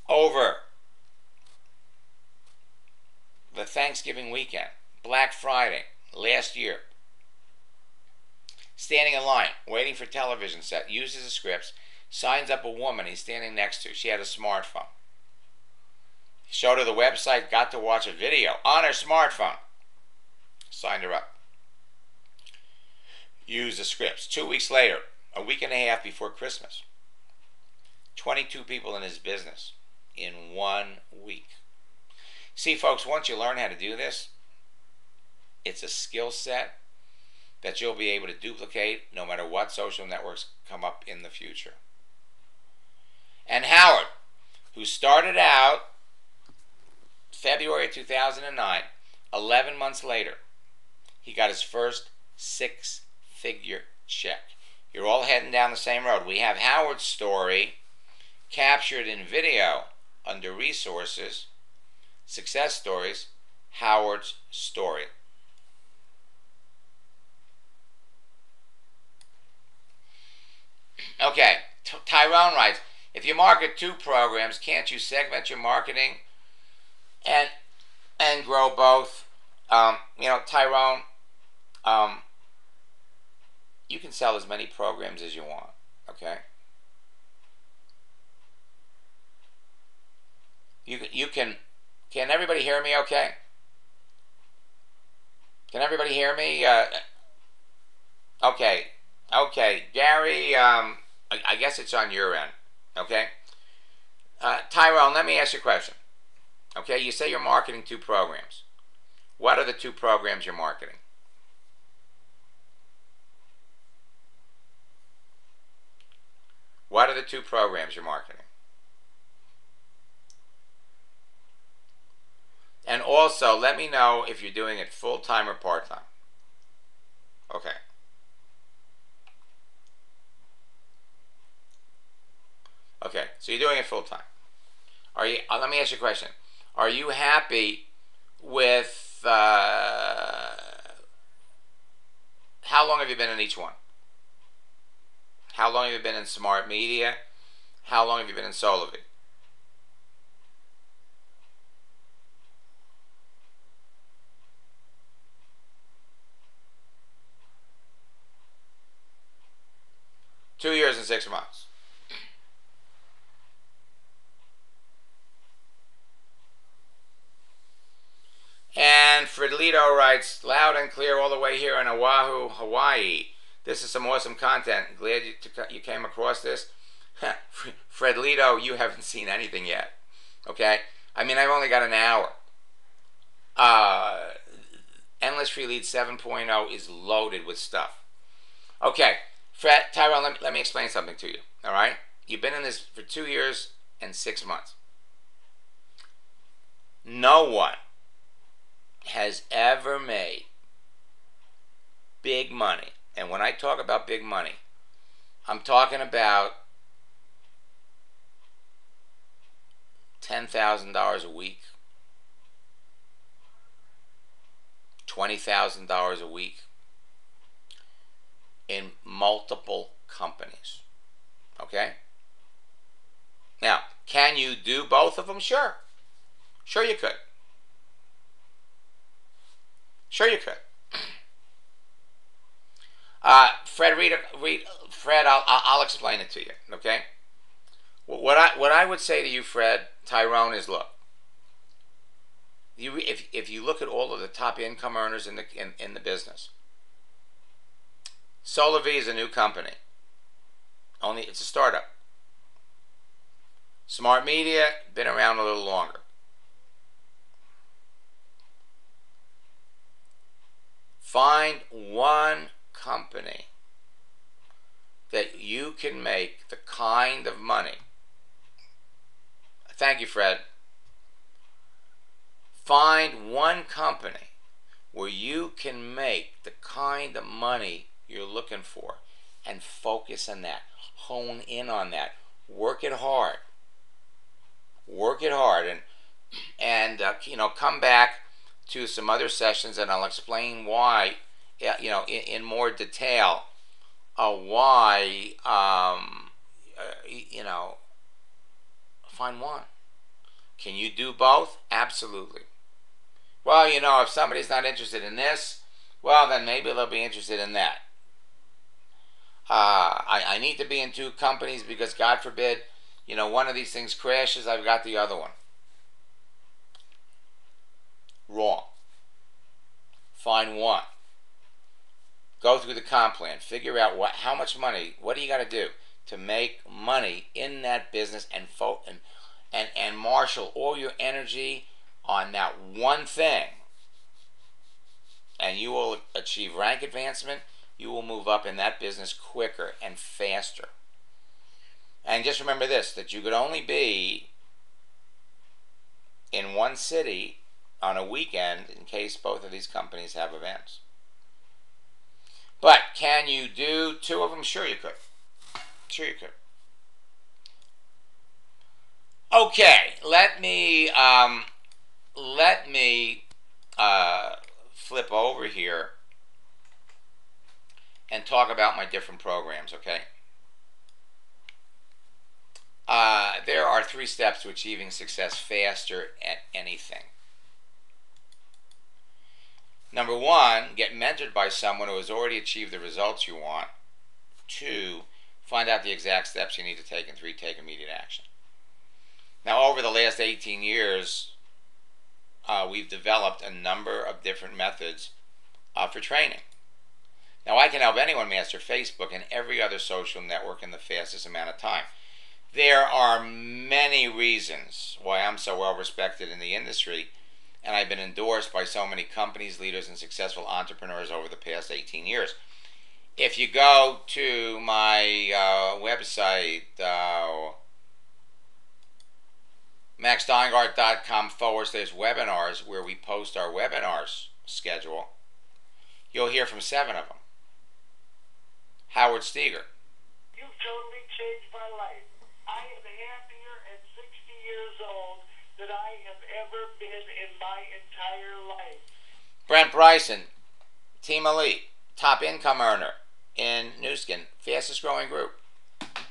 [SPEAKER 1] Over the Thanksgiving weekend, Black Friday, last year, standing in line, waiting for television set, uses the scripts, signs up a woman he's standing next to. She had a smartphone. Showed her the website, got to watch a video on her smartphone. Signed her up. Used the scripts. 2 weeks later, a week and a half before Christmas, 22 people in his business in 1 week. See, folks, once you learn how to do this, it's a skill set that you'll be able to duplicate no matter what social networks come up in the future. And Howard, who started out February 2009, 11 months later, he got his first 6-figure check. You're all heading down the same road. We have Howard's story captured in video under Resources, Success Stories, Howard's story. Tyrone writes, if you market 2 programs, can't you segment your marketing and grow both? Tyrone, you can sell as many programs as you want, okay? You can everybody hear me okay? Can everybody hear me? Okay. Gary, I guess it's on your end, okay? Tyrone, let me ask you a question. Okay, you say you're marketing 2 programs. What are the 2 programs you're marketing? What are the 2 programs you're marketing? And also, let me know if you're doing it full-time or part-time. Okay. Okay, so you're doing it full-time. Are you? Let me ask you a question. Are you happy with how long have you been in each one? How long have you been in Smart Media? How long have you been in Solovy? Two years and 6 months. And Fredlito writes, loud and clear all the way here in Oahu, Hawaii. This is some awesome content. Glad you came across this. Fredlito, you haven't seen anything yet. Okay? I mean, I've only got an hour. Endless Free Lead 7.0 is loaded with stuff. Okay, Tyrone, let me explain something to you. All right? You've been in this for 2 years and 6 months. No one has ever made big money. And when I talk about big money, I'm talking about $10,000 a week, $20,000 a week in multiple companies. Okay? Now, can you do both of them? Sure. Sure you could. Sure you could. Fred, I'll explain it to you. Okay. What I would say to you, Fred, Tyrone, is look. If you look at all of the top income earners in the business, Solovy is a new company. It's a startup. Smart Media been around a little longer. Find one company that you can make the kind of money. Thank you, Fred. Find one company where you can make the kind of money you're looking for and focus on that. Hone in on that. Work it hard. Work it hard and come back to some other sessions and I'll explain why, in more detail, why, find one. Can you do both? Absolutely. Well, if somebody's not interested in this, well, then maybe they'll be interested in that. I need to be in 2 companies because, God forbid, one of these things crashes, I've got the other one. Wrong. Find one. Go through the comp plan. Figure out how much money, what do you got to do to make money in that business and marshal all your energy on that one thing. And you will achieve rank advancement. You will move up in that business quicker and faster. And just remember this, that you could only be in one city on a weekend in case both of these companies have events. But can you do 2 of them? Sure you could. Sure you could. Okay, let me flip over here and talk about my different programs, okay? There are 3 steps to achieving success faster at anything. Number 1, get mentored by someone who has already achieved the results you want. 2, find out the exact steps you need to take. And 3, take immediate action. Now, over the last 18 years, we've developed a number of different methods for training. Now, I can help anyone master Facebook and every other social network in the fastest amount of time. There are many reasons why I'm so well respected in the industry, and I've been endorsed by so many companies, leaders, and successful entrepreneurs over the past 18 years. If you go to my website, maxsteingart.com/webinars, where we post our webinars schedule, you'll hear from 7 of them. Howard Steger.
[SPEAKER 2] You've totally changed my life. I am happier at 60 years old than I have ever been in my entire life.
[SPEAKER 1] Brent Bryson, Team Elite, top income earner in New Skin, fastest growing group.
[SPEAKER 3] Max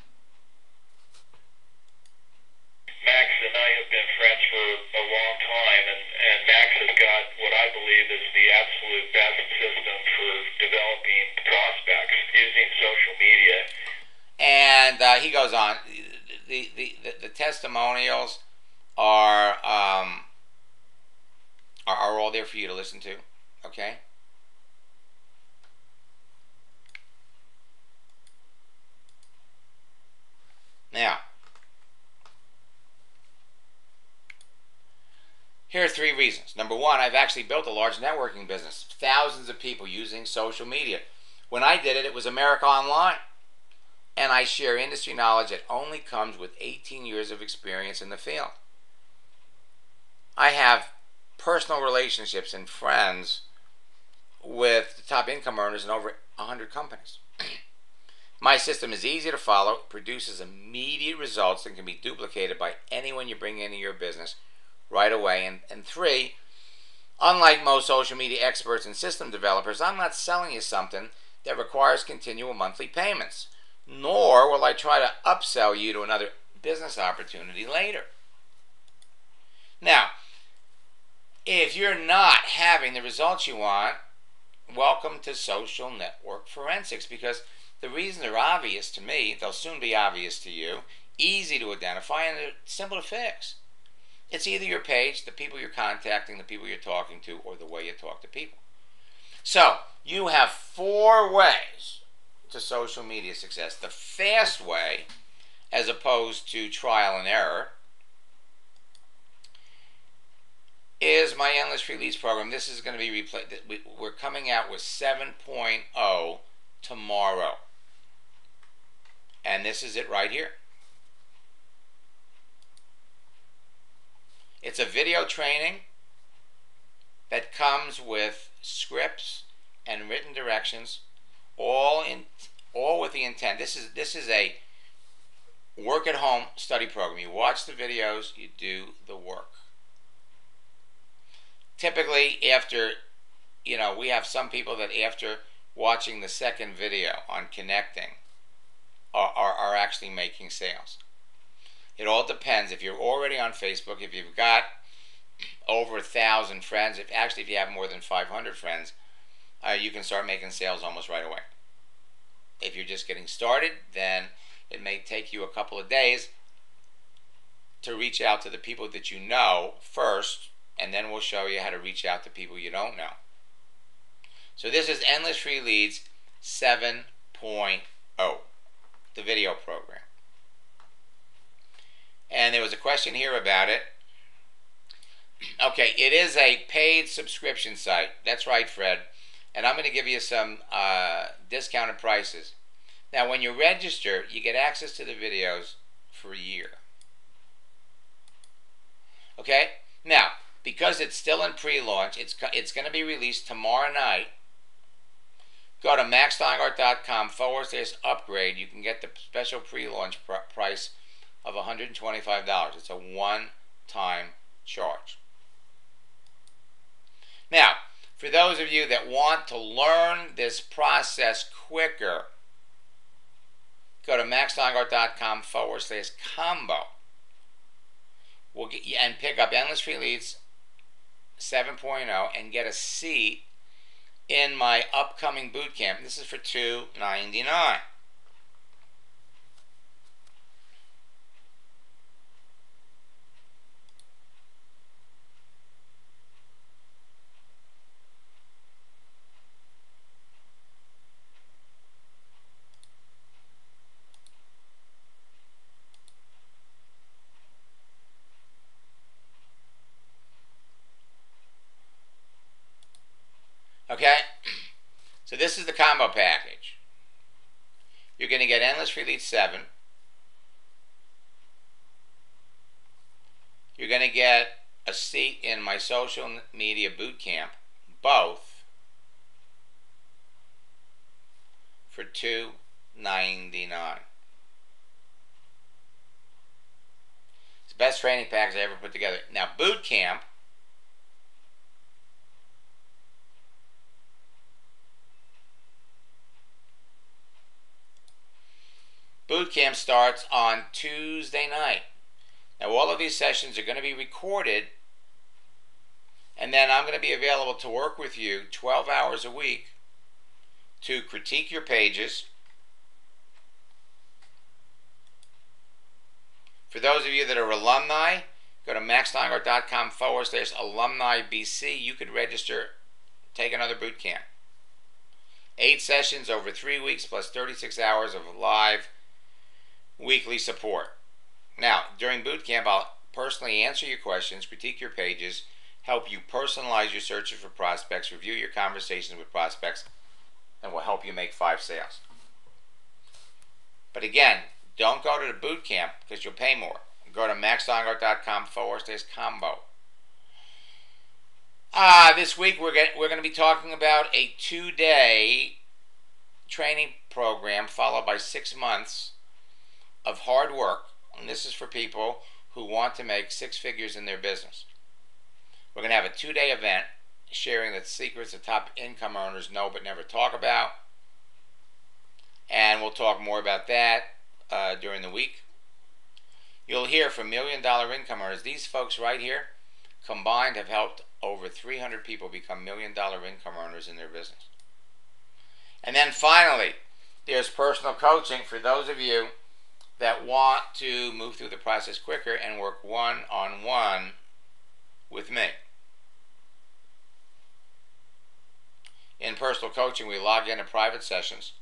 [SPEAKER 3] and I have been friends for a long time, and Max has got what I believe is the absolute best system for developing prospects using social media.
[SPEAKER 1] And he goes on. The testimonials are all there for you to listen to. Okay. Now, here are 3 reasons. Number 1, I've actually built a large networking business. Thousands of people using social media. When I did it, it was America Online. And I share industry knowledge that only comes with 18 years of experience in the field. I have personal relationships and friends with the top income earners in over 100 companies. My system is easy to follow, produces immediate results, and can be duplicated by anyone you bring into your business right away. And 3, unlike most social media experts and system developers, I'm not selling you something that requires continual monthly payments, nor will I try to upsell you to another business opportunity later. Now, if you're not having the results you want, welcome to social network forensics, because the reasons are obvious to me. They'll soon be obvious to you, easy to identify, and they're simple to fix. It's either your page, the people you're contacting, the people you're talking to, or the way you talk to people. So, you have 4 ways to social media success. The fast way, as opposed to trial and error, is my Endless Free Leads program. This is going to be replaced. We're coming out with 7.0 tomorrow. And this is it right here. It's a video training that comes with scripts and written directions, all with the intent. This is a work at home study program. You watch the videos, you do the work. Typically, after, we have some people that after watching the second video on connecting are actually making sales. It all depends. If you're already on Facebook, if you've got over 1,000 friends, if you have more than 500 friends, you can start making sales almost right away. If you're just getting started, then it may take you a couple of days to reach out to the people that you know first, and then we'll show you how to reach out to people you don't know. So this is Endless Free Leads 7.0, the video program. And there was a question here about it. Okay, it is a paid subscription site. That's right, Fred. And I'm going to give you some discounted prices. Now, when you register, you get access to the videos for a year. Okay? Now, because it's still in pre-launch, it's going to be released tomorrow night. Go to maxsteingart.com/upgrade. You can get the special pre-launch price of $125. It's a one-time charge. Now, for those of you that want to learn this process quicker, go to maxsteingarth.com/combo. We'll get you and pick up Endless Free Leads 7.0 and get a seat in my upcoming boot camp. This is for $299. Okay? So this is the combo package. You're going to get Endless Free Leads 7. You're going to get a seat in my social media boot camp, both for $299. It's the best training package I ever put together. Now, boot camp, starts on Tuesday night. Now, all of these sessions are going to be recorded, and then I'm going to be available to work with you 12 hours a week to critique your pages. For those of you that are alumni, go to maxsteingarth.com/alumni-BC. You could register, take another boot camp. 8 sessions over 3 weeks plus 36 hours of live weekly support. Now, during boot camp, I'll personally answer your questions, critique your pages, help you personalize your searches for prospects, review your conversations with prospects, and will help you make 5 sales. But again, don't go to the boot camp because you'll pay more. Go to maxsteingarth.com/combo. This week we're going to be talking about a 2-day training program followed by 6 months of hard work. And this is for people who want to make 6 figures in their business. We're going to have a 2-day event sharing the secrets that top income earners know but never talk about. And we'll talk more about that during the week. You'll hear from $1 million income earners. These folks right here combined have helped over 300 people become $1 million income earners in their business. And then finally, there's personal coaching for those of you that want to move through the process quicker and work one-on-one with me. In personal coaching, we log into private sessions.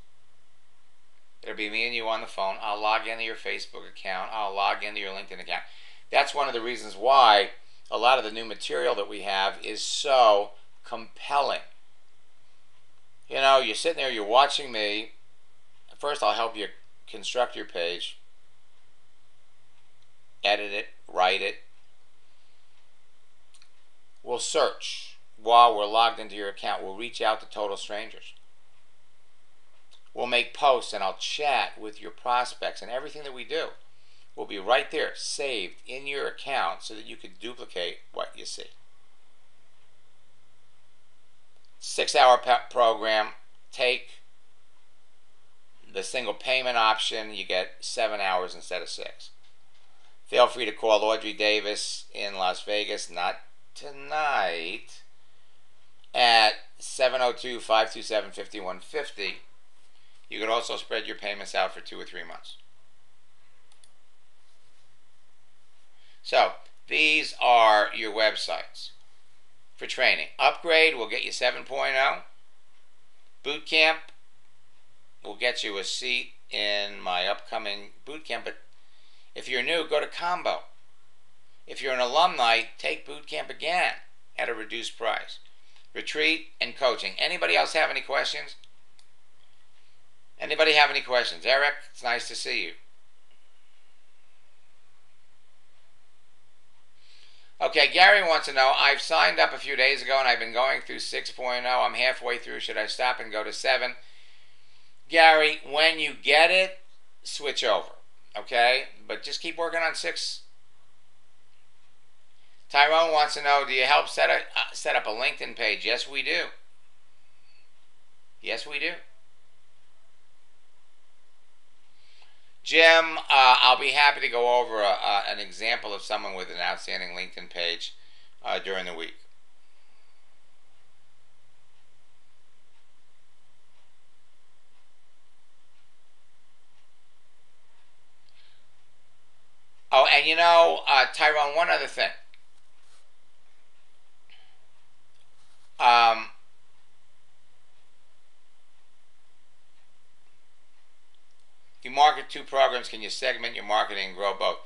[SPEAKER 1] It'll be me and you on the phone. I'll log into your Facebook account. I'll log into your LinkedIn account. That's one of the reasons why a lot of the new material that we have is so compelling. You know, you're sitting there, you're watching me. First, I'll help you construct your page, edit it, write it. We'll search while we're logged into your account. We'll reach out to total strangers. We'll make posts and I'll chat with your prospects, and everything that we do will be right there saved in your account so that you can duplicate what you see. 6-hour program. Take the single payment option. You get 7 hours instead of 6. Feel free to call Audrey Davis in Las Vegas, not tonight, at 702-527-5150. You could also spread your payments out for 2 or 3 months. So, these are your websites for training. Upgrade will get you 7.0. Boot camp will get you a seat in my upcoming boot camp. But if you're new, go to combo. If you're an alumni, take boot camp again at a reduced price. Retreat and coaching. Anybody else have any questions? Anybody have any questions? Eric, it's nice to see you. Okay, Gary wants to know, I've signed up a few days ago and I've been going through 6.0. I'm halfway through. Should I stop and go to 7? Gary, when you get it, switch over. Okay? But just keep working on 6. Tyrone wants to know, do you help set up a LinkedIn page? Yes, we do. Yes, we do. Jim, I'll be happy to go over an example of someone with an outstanding LinkedIn page during the week. Oh, and you know, Tyrone, one other thing. You market 2 programs. Can you segment your marketing and grow both?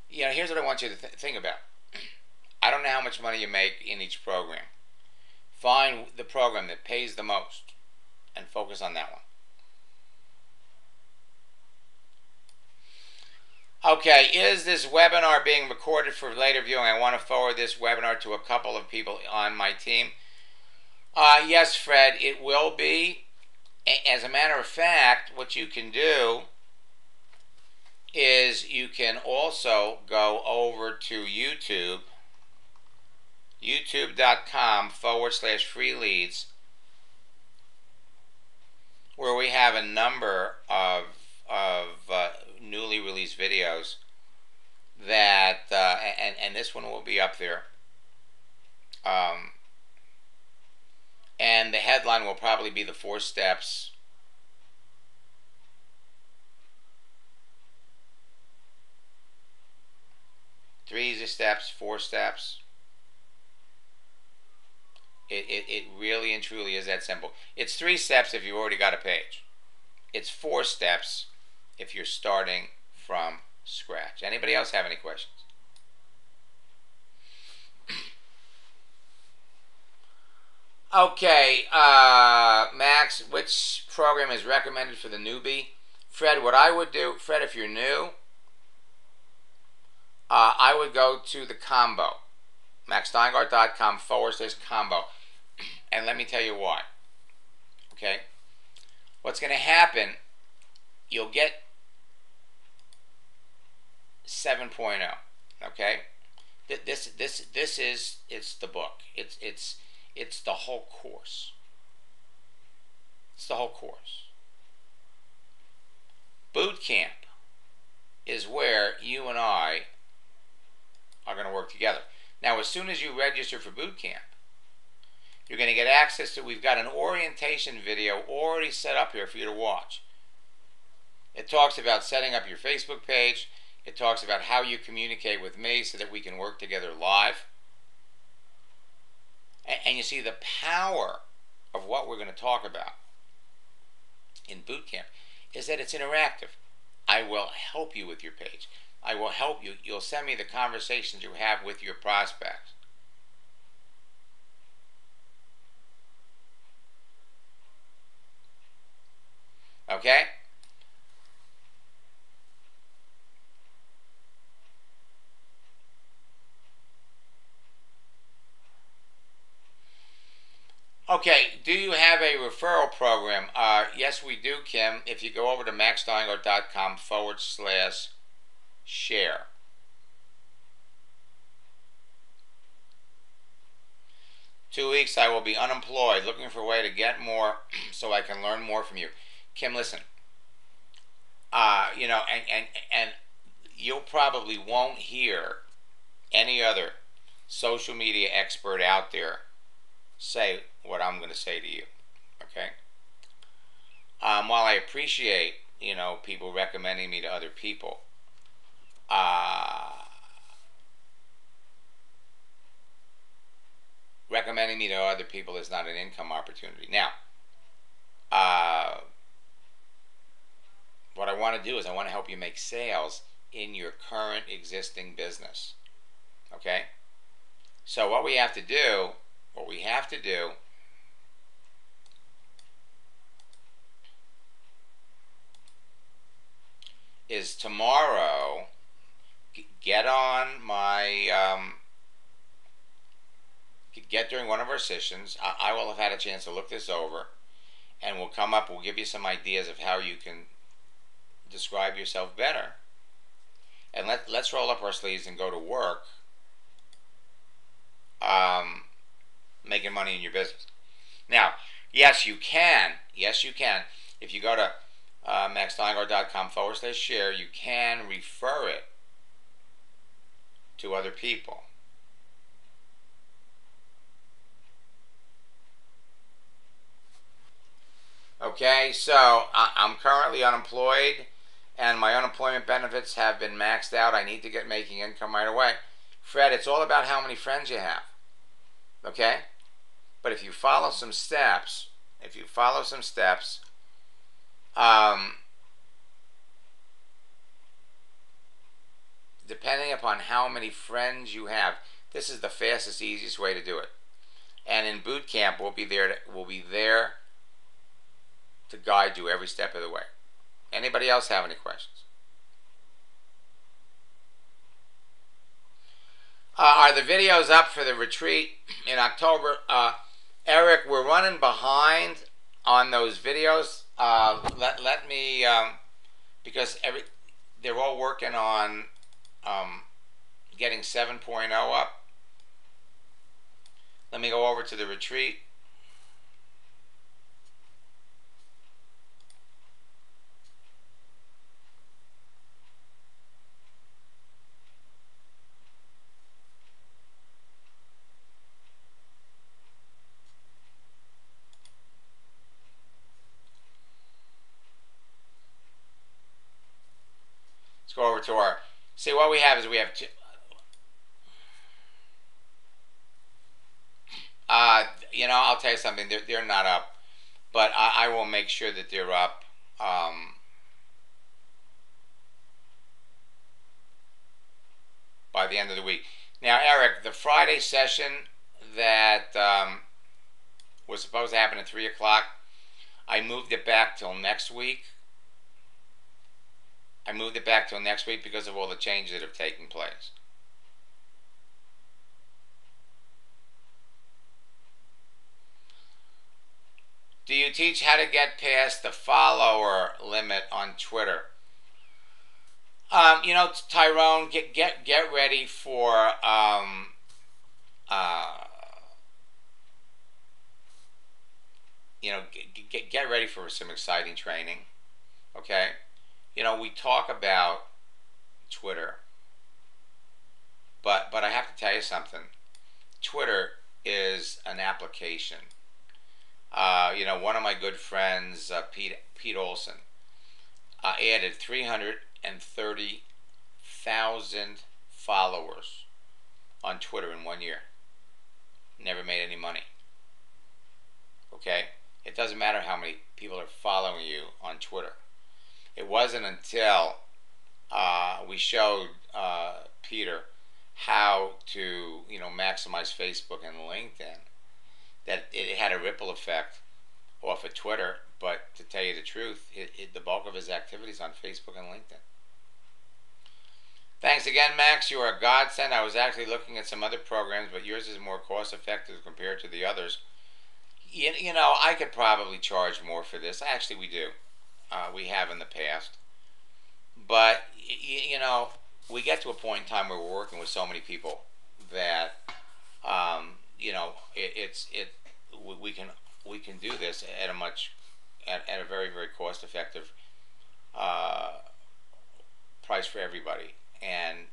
[SPEAKER 1] You know, here's what I want you to think about. I don't know how much money you make in each program. Find the program that pays the most and focus on that one. Okay, is this webinar being recorded for later viewing? I want to forward this webinar to a couple of people on my team. Yes, Fred, it will be. As a matter of fact, what you can do is you can also go over to YouTube, youtube.com/free leads, where we have a number of newly released videos that, and this one will be up there. And the headline will probably be the 4 steps. Three easy steps, 4 steps. It really and truly is that simple. It's 3 steps if you've already got a page. It's 4 steps if you're starting from scratch. Anybody else have any questions? Okay, Max, which program is recommended for the newbie? Fred, what I would do, Fred, if you're new, I would go to the combo, maxsteingart.com/combo, and let me tell you why. Okay, what's going to happen? You'll get 7.0. Okay, this is, it's the book. It's the whole course. It's the whole course. Boot camp is where you and I are going to work together. Now, as soon as you register for boot camp, you're going to get access to, we've got an orientation video already set up here for you to watch. It talks about setting up your Facebook page. It talks about how you communicate with me so that we can work together live. And you see the power of what we're going to talk about in boot camp is that it's interactive. I will help you with your page. I will help you. You'll send me the conversations you have with your prospects. Okay? Okay, do you have a referral program? Yes, we do, Kim. If you go over to maxsteingart.com/share. "2 weeks I will be unemployed, looking for a way to get more so I can learn more from you." Kim, listen. You know, and you'll probably won't hear any other social media expert out there say what I'm going to say to you. Okay? While I appreciate, you know, people recommending me to other people, recommending me to other people is not an income opportunity. Now, what I want to do is I want to help you make sales in your current existing business. Okay? So what we have to do is tomorrow get on my get during one of our sessions. I will have had a chance to look this over, and we'll give you some ideas of how you can describe yourself better. And let's roll up our sleeves and go to work making money in your business. Now, yes, you can. Yes, you can. If you go to maxsteingart.com/share, you can refer it to other people. Okay, so I'm currently unemployed, and my unemployment benefits have been maxed out. I need to get making income right away. Fred, it's all about how many friends you have. Okay? But if you follow some steps, depending upon how many friends you have, this is the fastest, easiest way to do it. And in boot camp, we'll be there to guide you every step of the way. Anybody else have any questions? Are the videos up for the retreat in October? Eric, we're running behind on those videos. Let me, because they're all working on getting 7.0 up. Let me go over to the retreat. Let's go over to our, see what we have is we have two, you know, I'll tell you something, they're not up, but I will make sure that they're up. By the end of the week. Now, Eric, the Friday session that was supposed to happen at 3 o'clock, I moved it back till next week. Because of all the changes that have taken place. Do you teach how to get past the follower limit on Twitter? You know, Tyrone, get ready for you know, get ready for some exciting training. Okay, you know, we talk about Twitter, but I have to tell you something. Twitter is an application. You know, one of my good friends, Pete Olson, added 330,000 followers on Twitter in 1 year. Never made any money. Okay? It doesn't matter how many people are following you on Twitter. It wasn't until we showed Peter how to, you know, maximize Facebook and LinkedIn that it had a ripple effect off of Twitter. But to tell you the truth, the bulk of his activities on Facebook and LinkedIn. Thanks again, Max. You are a godsend. I was actually looking at some other programs, but yours is more cost-effective compared to the others. You know, I could probably charge more for this. Actually, we do. We have in the past. But, you know, we get to a point in time where we're working with so many people that, you know, we can do this at a very, very cost-effective price for everybody. And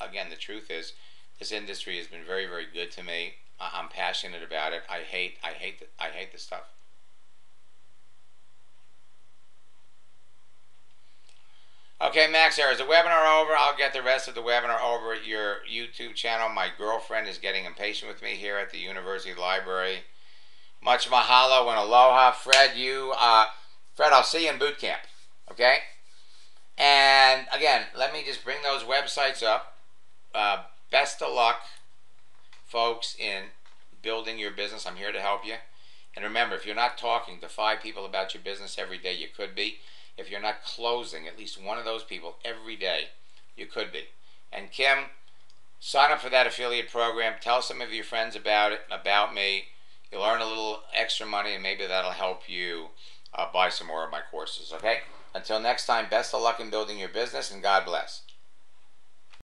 [SPEAKER 1] again, the truth is, this industry has been very, very good to me. I'm passionate about it. I hate this stuff. Okay, Max, there is the webinar over. I'll get the rest of the webinar over at your YouTube channel. My girlfriend is getting impatient with me here at the University Library. Much mahalo and aloha, Fred. Fred, I'll see you in boot camp. Okay. And again, let me just bring those websites up. Best of luck, folks, in building your business. I'm here to help you. And remember, if you're not talking to 5 people about your business every day, you could be. If you're not closing at least one of those people every day, you could be. And Kim, sign up for that affiliate program. Tell some of your friends about it, about me. You'll earn a little extra money, and maybe that'll help you buy some more of my courses, okay? Until next time, best of luck in building your business, and God bless.